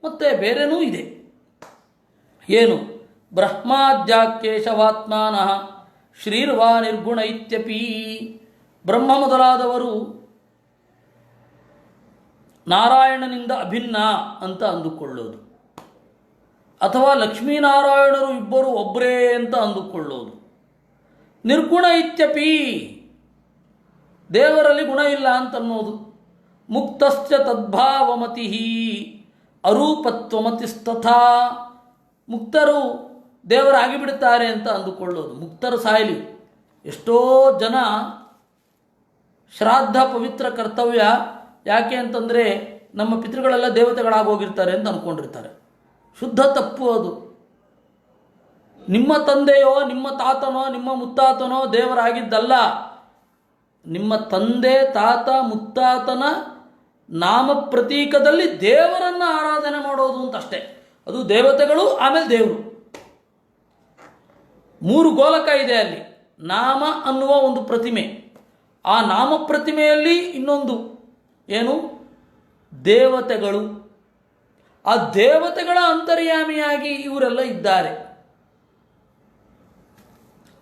ಮತ್ತು ಬೇರೆನೂ ಇದೆ. ಏನು? ಬ್ರಹ್ಮಾದ್ಯಾಕೇಶವಾತ್ಮಾನಃ ಶ್ರೀರ್ವಾ ನಿರ್ಗುಣ ಇತ್ಯಪಿ. ಬ್ರಹ್ಮ ಮೊದಲಾದವರು ನಾರಾಯಣನಿಂದ ಅಭಿನ್ನ ಅಂತ ಅಂದುಕೊಳ್ಳೋದು, ಅಥವಾ ಲಕ್ಷ್ಮೀನಾರಾಯಣರು ಇಬ್ಬರು ಒಬ್ಬರೇ ಅಂತ ಅಂದುಕೊಳ್ಳೋದು. ನಿರ್ಗುಣ ಇತ್ಯಪಿ, ದೇವರಲ್ಲಿ ಗುಣ ಇಲ್ಲ ಅಂತನ್ನೋದು. ಮುಕ್ತಶ್ಚ ತದ್ಭಾವಮತಿ ಅರೂಪತ್ವಮತಿಸ್ತಥಾ, ಮುಕ್ತರು ದೇವರಾಗಿ ಬಿಡುತ್ತಾರೆ ಅಂತ ಅಂದುಕೊಳ್ಳೋದು. ಮುಕ್ತರು ಸಾಯಲಿ. ಎಷ್ಟೋ ಜನ ಶ್ರಾದ್ದ ಪವಿತ್ರ ಕರ್ತವ್ಯ, ಯಾಕೆ ಅಂತಂದರೆ ನಮ್ಮ ಪಿತೃಗಳೆಲ್ಲ ದೇವತೆಗಳಾಗೋಗಿರ್ತಾರೆ ಅಂತ ಅಂದ್ಕೊಂಡಿರ್ತಾರೆ. ಶುದ್ಧ ತಪ್ಪು ಅದು. ನಿಮ್ಮ ತಂದೆಯೋ ನಿಮ್ಮ ತಾತನೋ ನಿಮ್ಮ ಮುತ್ತಾತನೋ ದೇವರಾಗಿದ್ದಲ್ಲ. ನಿಮ್ಮ ತಂದೆ ತಾತ ಮುತ್ತಾತನ ನಾಮ ಪ್ರತೀಕದಲ್ಲಿ ದೇವರನ್ನು ಆರಾಧನೆ ಮಾಡೋದು ಅಂತಷ್ಟೇ. ಅದು ದೇವತೆಗಳು, ಆಮೇಲೆ ದೇವರು. 3 ಗೋಲಕ ಇದೆ ಅಲ್ಲಿ. ನಾಮ ಅನ್ನುವ ಒಂದು ಪ್ರತಿಮೆ, ಆ ನಾಮ ಪ್ರತಿಮೆಯಲ್ಲಿ ಇನ್ನೊಂದು ಏನು, ದೇವತೆಗಳು. ಆ ದೇವತೆಗಳ ಅಂತರ್ಯಾಮಿಯಾಗಿ ಇವರೆಲ್ಲ ಇದ್ದಾರೆ,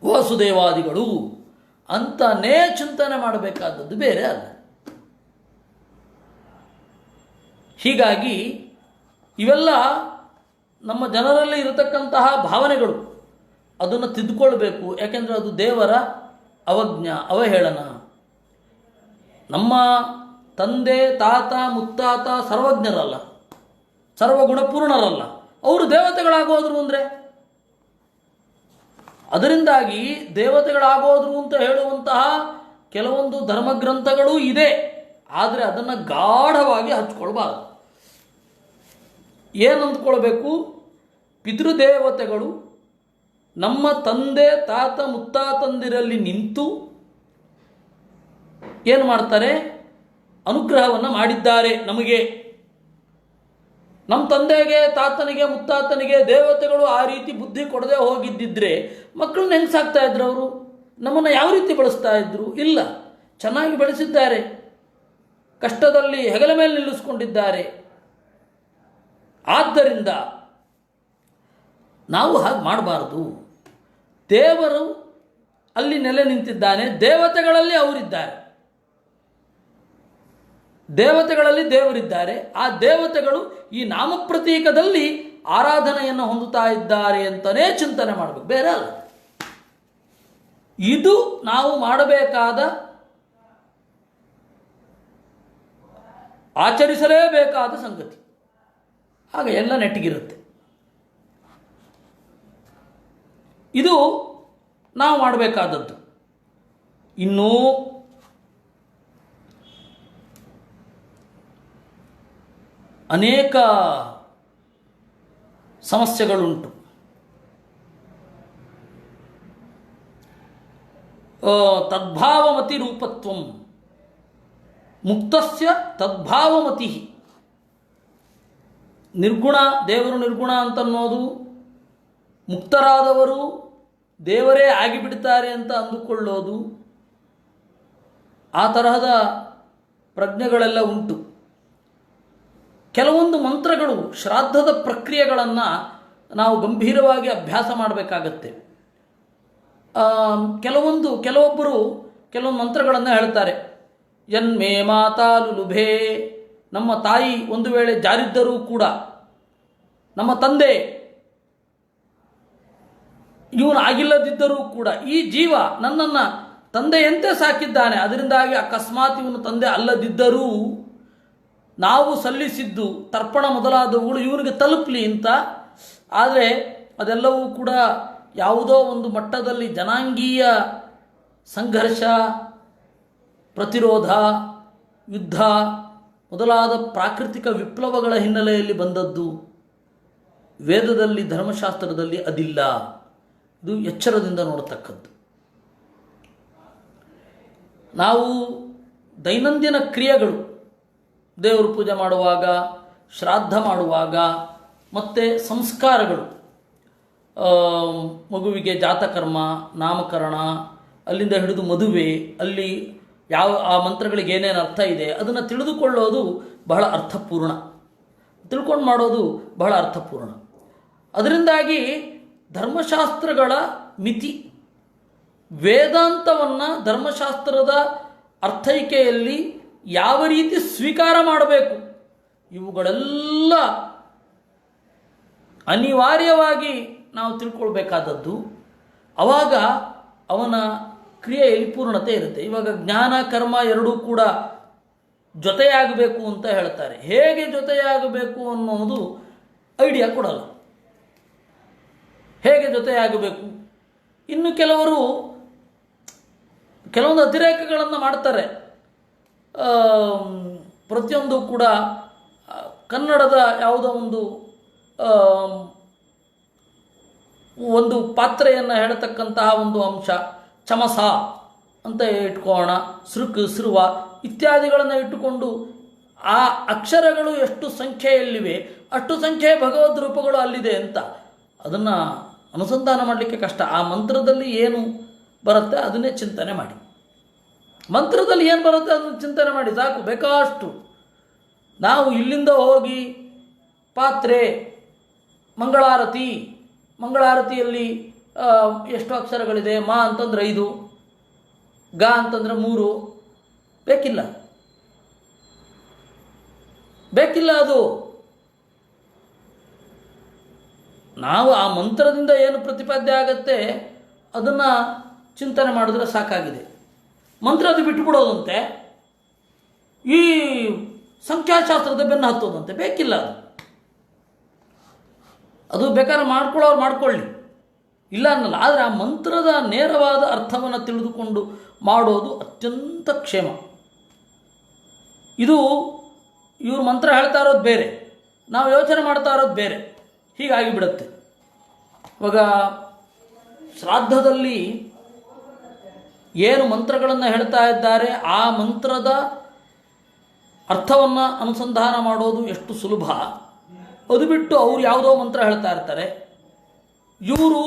ವಾಸುದೇವಾದಿಗಳು ಅಂತಾನೇ ಚಿಂತನೆ ಮಾಡಬೇಕಾದದ್ದು, ಬೇರೆ ಅಲ್ಲ. ಹೀಗಾಗಿ ಇವೆಲ್ಲ ನಮ್ಮ ಜನರಲ್ಲಿ ಇರತಕ್ಕಂತಹ ಭಾವನೆಗಳು, ಅದನ್ನು ತಿದ್ದುಕೊಳ್ಬೇಕು. ಯಾಕೆಂದರೆ ಅದು ದೇವರ ಅವಹೇಳನ. ನಮ್ಮ ತಂದೆ ತಾತ ಮುತ್ತಾತ ಸರ್ವಜ್ಞರಲ್ಲ, ಸರ್ವಗುಣಪೂರ್ಣರಲ್ಲ, ಅವರು ದೇವತೆಗಳಾಗೋದ್ರು ಅಂದರೆ. ಅದರಿಂದಾಗಿ ದೇವತೆಗಳಾಗೋದ್ರು ಅಂತ ಹೇಳುವಂತಹ ಕೆಲವೊಂದು ಧರ್ಮಗ್ರಂಥಗಳೂ ಇದೆ, ಆದರೆ ಅದನ್ನು ಗಾಢವಾಗಿ ಹಚ್ಕೊಳ್ಬಾರ್ದು. ಏನು ಅಂದ್ಕೊಳ್ಬೇಕು, ಪಿತೃದೇವತೆಗಳು ನಮ್ಮ ತಂದೆ ತಾತ ಮುತ್ತಾತಂದಿರಲ್ಲಿ ನಿಂತು ಏನು ಮಾಡ್ತಾರೆ, ಅನುಗ್ರಹವನ್ನು ಮಾಡಿದ್ದಾರೆ ನಮಗೆ. ನಮ್ಮ ತಂದೆಗೆ ತಾತನಿಗೆ ಮುತ್ತಾತನಿಗೆ ದೇವತೆಗಳು ಆ ರೀತಿ ಬುದ್ಧಿ ಕೊಡದೆ ಹೋಗಿದ್ದಿದ್ರೆ ಮಕ್ಕಳನ್ನ ಹೆಂಗೆ ಸಾಕ್ತಾ ಇದ್ರು ಅವರು? ನಮ್ಮನ್ನು ಯಾವ ರೀತಿ ಬೆಳೆಸ್ತಾ ಇದ್ರು? ಇಲ್ಲ, ಚೆನ್ನಾಗಿ ಬೆಳೆಸಿದ್ದಾರೆ, ಕಷ್ಟದಲ್ಲಿ ಹೆಗಲ ಮೇಲೆ ನಿಲ್ಲಿಸ್ಕೊಂಡಿದ್ದಾರೆ. ಆದ್ದರಿಂದ ನಾವು ಹಾಗೆ ಮಾಡಬಾರ್ದು. ದೇವರು ಅಲ್ಲಿ ನೆಲೆ ನಿಂತಿದ್ದಾನೆ, ದೇವತೆಗಳಲ್ಲಿ ಅವರಿದ್ದಾರೆ, ದೇವತೆಗಳಲ್ಲಿ ದೇವರಿದ್ದಾರೆ. ಆ ದೇವತೆಗಳು ಈ ನಾಮಪ್ರತೀಕದಲ್ಲಿ ಆರಾಧನೆಯನ್ನು ಹೊಂದುತ್ತಾ ಇದ್ದಾರೆ ಅಂತಲೇ ಚಿಂತನೆ ಮಾಡಬೇಕು, ಬೇರೆ ಅಲ್ಲ. ಇದು ನಾವು ಮಾಡಬೇಕಾದ, ಆಚರಿಸಲೇಬೇಕಾದ ಸಂಗತಿ. ಆಗ ಎಲ್ಲ ನೆಟ್ಟಿಗಿರುತ್ತೆ. ಇದು ನಾವು ಮಾಡಬೇಕಾದದ್ದು. ಇನ್ನೂ ಅನೇಕ ಸಮಸ್ಯೆಗಳುಂಟು. ತದ್ಭಾವಮತಿ ರೂಪತ್ವಂ ಮುಕ್ತಸ್ಯ ತದ್ಭಾವಮತಿ. ನಿರ್ಗುಣ, ದೇವರು ನಿರ್ಗುಣ ಅಂತನ್ನೋದು, ಮುಕ್ತರಾದವರು ದೇವರೇ ಆಗಿಬಿಡ್ತಾರೆ ಅಂತ ಅಂದುಕೊಳ್ಳೋದು, ಆ ತರಹದ ಪ್ರಜ್ಞೆಗಳೆಲ್ಲ ಉಂಟು. ಕೆಲವೊಂದು ಮಂತ್ರಗಳು, ಶ್ರಾದ್ದದ ಪ್ರಕ್ರಿಯೆಗಳನ್ನು ನಾವು ಗಂಭೀರವಾಗಿ ಅಭ್ಯಾಸ ಮಾಡಬೇಕಾಗತ್ತೆ. ಕೆಲವೊಬ್ಬರು ಕೆಲವೊಂದು ಮಂತ್ರಗಳನ್ನು ಹೇಳ್ತಾರೆ. ಯನ್ಮೇ ಮಾತಾ ಲುಲುಭೆ, ನಮ್ಮ ತಾಯಿ ಒಂದು ವೇಳೆ ಜಾರಿದ್ದರೂ ಕೂಡ, ನಮ್ಮ ತಂದೆ ಇವನು ಆಗಿಲ್ಲದಿದ್ದರೂ ಕೂಡ, ಈ ಜೀವ ನನ್ನನ್ನು ತಂದೆಯಂತೆ ಸಾಕಿದ್ದಾನೆ, ಅದರಿಂದಾಗಿ ಅಕಸ್ಮಾತ್ ಇವನು ತಂದೆ ಅಲ್ಲದಿದ್ದರೂ ನಾವು ಸಲ್ಲಿಸಿದ್ದು ತರ್ಪಣ ಮೊದಲಾದವುಗಳು ಇವನಿಗೆ ತಲುಪಲಿ ಅಂತ. ಆದರೆ ಅದೆಲ್ಲವೂ ಕೂಡ ಯಾವುದೋ ಒಂದು ಮಟ್ಟದಲ್ಲಿ ಜನಾಂಗೀಯ ಸಂಘರ್ಷ, ಪ್ರತಿರೋಧ, ಯುದ್ಧ ಮೊದಲಾದ ಪ್ರಾಕೃತಿಕ ವಿಪ್ಲವಗಳ ಹಿನ್ನೆಲೆಯಲ್ಲಿ ಬಂದದ್ದು. ವೇದದಲ್ಲಿ, ಧರ್ಮಶಾಸ್ತ್ರದಲ್ಲಿ ಅದಿಲ್ಲ. ಇದು ಎಚ್ಚರದಿಂದ ನೋಡತಕ್ಕದ್ದು. ನಾವು ದೈನಂದಿನ ಕ್ರಿಯೆಗಳು, ದೇವರು ಪೂಜೆ ಮಾಡುವಾಗ, ಶ್ರಾದ್ದ ಮಾಡುವಾಗ, ಮತ್ತು ಸಂಸ್ಕಾರಗಳು, ಮಗುವಿಗೆ ಜಾತಕರ್ಮ, ನಾಮಕರಣ, ಅಲ್ಲಿಂದ ಹಿಡಿದು ಮದುವೆ, ಅಲ್ಲಿ ಆ ಮಂತ್ರಗಳಿಗೆ ಏನೇನು ಅರ್ಥ ಇದೆ ಅದನ್ನು ತಿಳಿದುಕೊಳ್ಳೋದು ಬಹಳ ಅರ್ಥಪೂರ್ಣ, ತಿಳ್ಕೊಂಡು ಮಾಡೋದು ಬಹಳ ಅರ್ಥಪೂರ್ಣ. ಅದರಿಂದಾಗಿ ಧರ್ಮಶಾಸ್ತ್ರಗಳ ಮಿತಿ, ವೇದಾಂತವನ್ನು ಧರ್ಮಶಾಸ್ತ್ರದ ಅರ್ಥೈಕೆಯಲ್ಲಿ ಯಾವ ರೀತಿ ಸ್ವೀಕಾರ ಮಾಡಬೇಕು, ಇವುಗಳೆಲ್ಲ ಅನಿವಾರ್ಯವಾಗಿ ನಾವು ತಿಳ್ಕೊಳ್ಬೇಕಾದದ್ದು. ಆವಾಗ ಅವನ ಕ್ರಿಯೆಯಲ್ಲಿ ಪೂರ್ಣತೆ ಇರುತ್ತೆ. ಇವಾಗ ಜ್ಞಾನ ಕರ್ಮ ಎರಡೂ ಕೂಡ ಜೊತೆಯಾಗಬೇಕು ಅಂತ ಹೇಳ್ತಾರೆ. ಹೇಗೆ ಜೊತೆಯಾಗಬೇಕು ಅನ್ನೋದು ಐಡಿಯಾ ಕೊಡಲ್ಲ. ಹೇಗೆ ಜೊತೆಯಾಗಬೇಕು? ಇನ್ನು ಕೆಲವೊಂದು ಅತಿರೇಕಗಳನ್ನು ಮಾಡ್ತಾರೆ. ಪ್ರತಿಯೊಂದು ಕೂಡ ಕನ್ನಡದ ಯಾವುದೋ ಒಂದು ಒಂದು ಪಾತ್ರೆಯನ್ನು ಹೇಳ್ತಕ್ಕಂತಹ ಒಂದು ಅಂಶ, ಚಮಸ ಅಂತ ಇಟ್ಕೋಣ, ಸೃಕ್ ಸೃವ ಇತ್ಯಾದಿಗಳನ್ನು ಇಟ್ಟುಕೊಂಡು ಆ ಅಕ್ಷರಗಳು ಎಷ್ಟು ಸಂಖ್ಯೆಯಲ್ಲಿವೆ ಅಷ್ಟು ಸಂಖ್ಯೆಯ ಭಗವದ್ ರೂಪಗಳು ಅಲ್ಲಿದೆ ಅಂತ ಅದನ್ನು ಅನುಸಂಧಾನ ಮಾಡಲಿಕ್ಕೆ ಕಷ್ಟ. ಆ ಮಂತ್ರದಲ್ಲಿ ಏನು ಬರುತ್ತೆ ಅದನ್ನೇ ಚಿಂತನೆ ಮಾಡಿ. ಮಂತ್ರದಲ್ಲಿ ಏನು ಬರುತ್ತೆ ಅದನ್ನು ಚಿಂತನೆ ಮಾಡಿ ಸಾಕು, ಬೇಕಾಷ್ಟು. ನಾವು ಇಲ್ಲಿಂದ ಹೋಗಿ ಪಾತ್ರೆ, ಮಂಗಳಾರತಿಯಲ್ಲಿ ಎಷ್ಟು ಅಕ್ಷರಗಳಿದೆ, ಮಾ ಅಂತಂದ್ರೆ 5, ಗ ಅಂತಂದ್ರೆ 3, ಬೇಕಿಲ್ಲ ಅದು. ನಾವು ಆ ಮಂತ್ರದಿಂದ ಏನು ಪ್ರತಿಪಾದ್ಯ ಆಗತ್ತೆ ಅದನ್ನು ಚಿಂತನೆ ಮಾಡಿದ್ರೆ ಸಾಕಾಗಿದೆ. ಮಂತ್ರ ಅದು ಬಿಟ್ಟುಬಿಡೋದಂತೆ, ಈ ಸಂಖ್ಯಾಶಾಸ್ತ್ರದ ಬೆನ್ನು ಹತ್ತೋದಂತೆ, ಬೇಕಿಲ್ಲ ಅದು ಬೇಕಾದ್ರೆ ಮಾಡ್ಕೊಳ್ಳೋರು ಮಾಡ್ಕೊಳ್ಳಿ, ಇಲ್ಲ ಅನ್ನಲ್ಲ. ಆದರೆ ಆ ಮಂತ್ರದ ನೇರವಾದ ಅರ್ಥವನ್ನು ತಿಳಿದುಕೊಂಡು ಮಾಡೋದು ಅತ್ಯಂತ ಕ್ಷೇಮ. ಇದು ಇವರು ಮಂತ್ರ ಹೇಳ್ತಾ ಇರೋದು ಬೇರೆ, ನಾವು ಯೋಚನೆ ಮಾಡ್ತಾ ಇರೋದು ಬೇರೆ, ಹೀಗಾಗಿ ಬಿಡುತ್ತೆ. ಇವಾಗ ಶ್ರಾದ್ದದಲ್ಲಿ ಏನು ಮಂತ್ರಗಳನ್ನು ಹೇಳ್ತಾ ಇದ್ದಾರೆ ಆ ಮಂತ್ರದ ಅರ್ಥವನ್ನು ಅನುಸಂಧಾನ ಮಾಡೋದು ಎಷ್ಟು ಸುಲಭ. ಅದು ಬಿಟ್ಟು ಅವರು ಯಾವುದೋ ಮಂತ್ರ ಹೇಳ್ತಾ ಇರ್ತಾರೆ, ಇವರು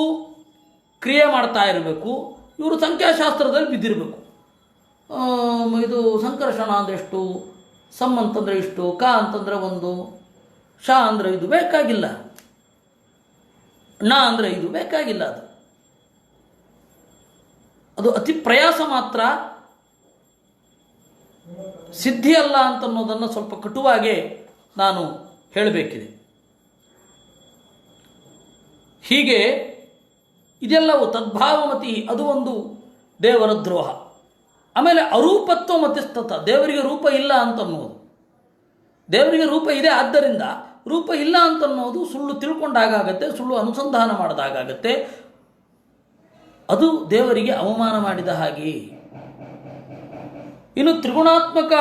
ಕ್ರಿಯೆ ಮಾಡ್ತಾ ಇರಬೇಕು, ಇವರು ಸಂಖ್ಯಾಶಾಸ್ತ್ರದಲ್ಲಿ ಬಿದ್ದಿರಬೇಕು. ಇದು ಸಂಕರ್ಷಣ ಅಂದರೆ ಎಷ್ಟು, ಸಮ್ ಅಂತಂದರೆ ಇಷ್ಟು, ಕ ಅಂತಂದರೆ 1, ಶ ಅಂದರೆ ಇದು, ಬೇಕಾಗಿಲ್ಲ. ಣ ಅಂದರೆ ಇದು, ಬೇಕಾಗಿಲ್ಲ. ಅದು ಅತಿ ಪ್ರಯಾಸ ಮಾತ್ರ, ಸಿದ್ಧಿ ಅಲ್ಲ ಅಂತನ್ನೋದನ್ನು ಸ್ವಲ್ಪ ಕಟುವಾಗೆ ನಾನು ಹೇಳಬೇಕಿದೆ. ಹೀಗೆ ಇದೆಲ್ಲವೂ ತದ್ಭಾವಮತಿ, ಅದು ಒಂದು ದೇವರ ದ್ರೋಹ. ಆಮೇಲೆ ಅರೂಪತ್ವ ಮತಿಸ್ತತ, ದೇವರಿಗೆ ರೂಪ ಇಲ್ಲ ಅಂತನ್ನೋದು. ದೇವರಿಗೆ ರೂಪ ಇದೆ, ಆದ್ದರಿಂದ ರೂಪ ಇಲ್ಲ ಅಂತನ್ನೋದು ಸುಳ್ಳು ತಿಳ್ಕೊಂಡಾಗತ್ತೆ, ಸುಳ್ಳು ಅನುಸಂಧಾನ ಮಾಡಿದಾಗತ್ತೆ. ಅದು ದೇವರಿಗೆ ಅವಮಾನ ಮಾಡಿದ ಹಾಗೆ. ಇನ್ನು ತ್ರಿಗುಣಾತ್ಮಕ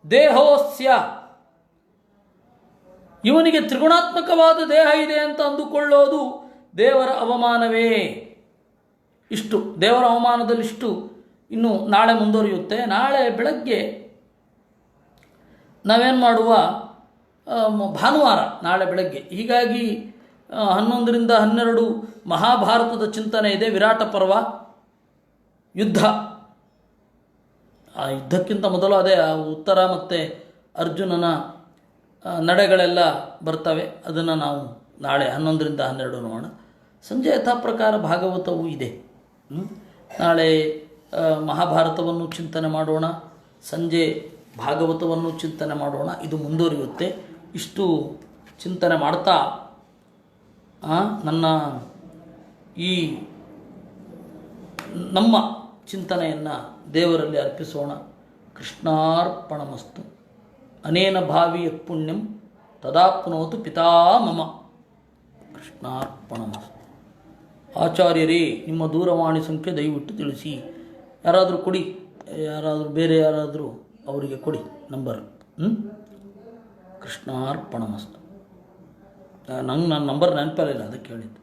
ದೇಹೋಸ್ಯ, ಇವನಿಗೆ ತ್ರಿಗುಣಾತ್ಮಕವಾದ ದೇಹ ಇದೆ ಅಂತ ಅಂದುಕೊಳ್ಳೋದು ದೇವರ ಅವಮಾನವೇ. ಇಷ್ಟು ದೇವರ ಅವಮಾನದಲ್ಲಿಷ್ಟು. ಇನ್ನು ನಾಳೆ ಮುಂದುವರಿಯುತ್ತೆ. ನಾಳೆ ಬೆಳಗ್ಗೆ ನಾವೇನು ಮಾಡುವ, ಭಾನುವಾರ ನಾಳೆ ಬೆಳಗ್ಗೆ, ಹೀಗಾಗಿ 11ರಿಂದ 12 ಮಹಾಭಾರತದ ಚಿಂತನೆ ಇದೆ. ವಿರಾಟ ಪರ್ವ, ಯುದ್ಧ. ಆ ಯುದ್ಧಕ್ಕಿಂತ ಮೊದಲು ಅದೇ ಉತ್ತರ ಮತ್ತು ಅರ್ಜುನನ ನಡೆಗಳೆಲ್ಲ ಬರ್ತವೆ. ಅದನ್ನು ನಾವು ನಾಳೆ 11ರಿಂದ 12 ನೋಡೋಣ. ಸಂಜೆ ಯಥಾ ಪ್ರಕಾರ ಭಾಗವತವೂ ಇದೆ. ನಾಳೆ ಮಹಾಭಾರತವನ್ನು ಚಿಂತನೆ ಮಾಡೋಣ, ಸಂಜೆ ಭಾಗವತವನ್ನು ಚಿಂತನೆ ಮಾಡೋಣ. ಇದು ಮುಂದುವರಿಯುತ್ತೆ. ಇಷ್ಟು ಚಿಂತನೆ ಮಾಡ್ತಾ ನನ್ನ ನಮ್ಮ ಚಿಂತನೆಯನ್ನು ದೇವರಲ್ಲಿ ಅರ್ಪಿಸೋಣ. ಕೃಷ್ಣಾರ್ಪಣಮಸ್ತು. ಅನೇನ ಭಾವಿ ಯತ್ ಪುಣ್ಯಂ ತದಾಪ್ನೋತು ಪಿತಾ ಮಮ. ಕೃಷ್ಣಾರ್ಪಣಮಸ್ತು. ಆಚಾರ್ಯರೇ, ನಿಮ್ಮ ದೂರವಾಣಿ ಸಂಖ್ಯೆ ದಯವಿಟ್ಟು ತಿಳಿಸಿ. ಯಾರಾದರೂ ಕೊಡಿ, ಬೇರೆ ಯಾರಾದರೂ ಅವರಿಗೆ ಕೊಡಿ ನಂಬರ್. ಕೃಷ್ಣಾರ್ಪಣಮಸ್ತು. ನನ್ನ ನಂಬರ್ ನೆನಪಲ್ಲಿಲ್ಲ, ಅದಕ್ಕೆ ಹೇಳಿದ್ದು.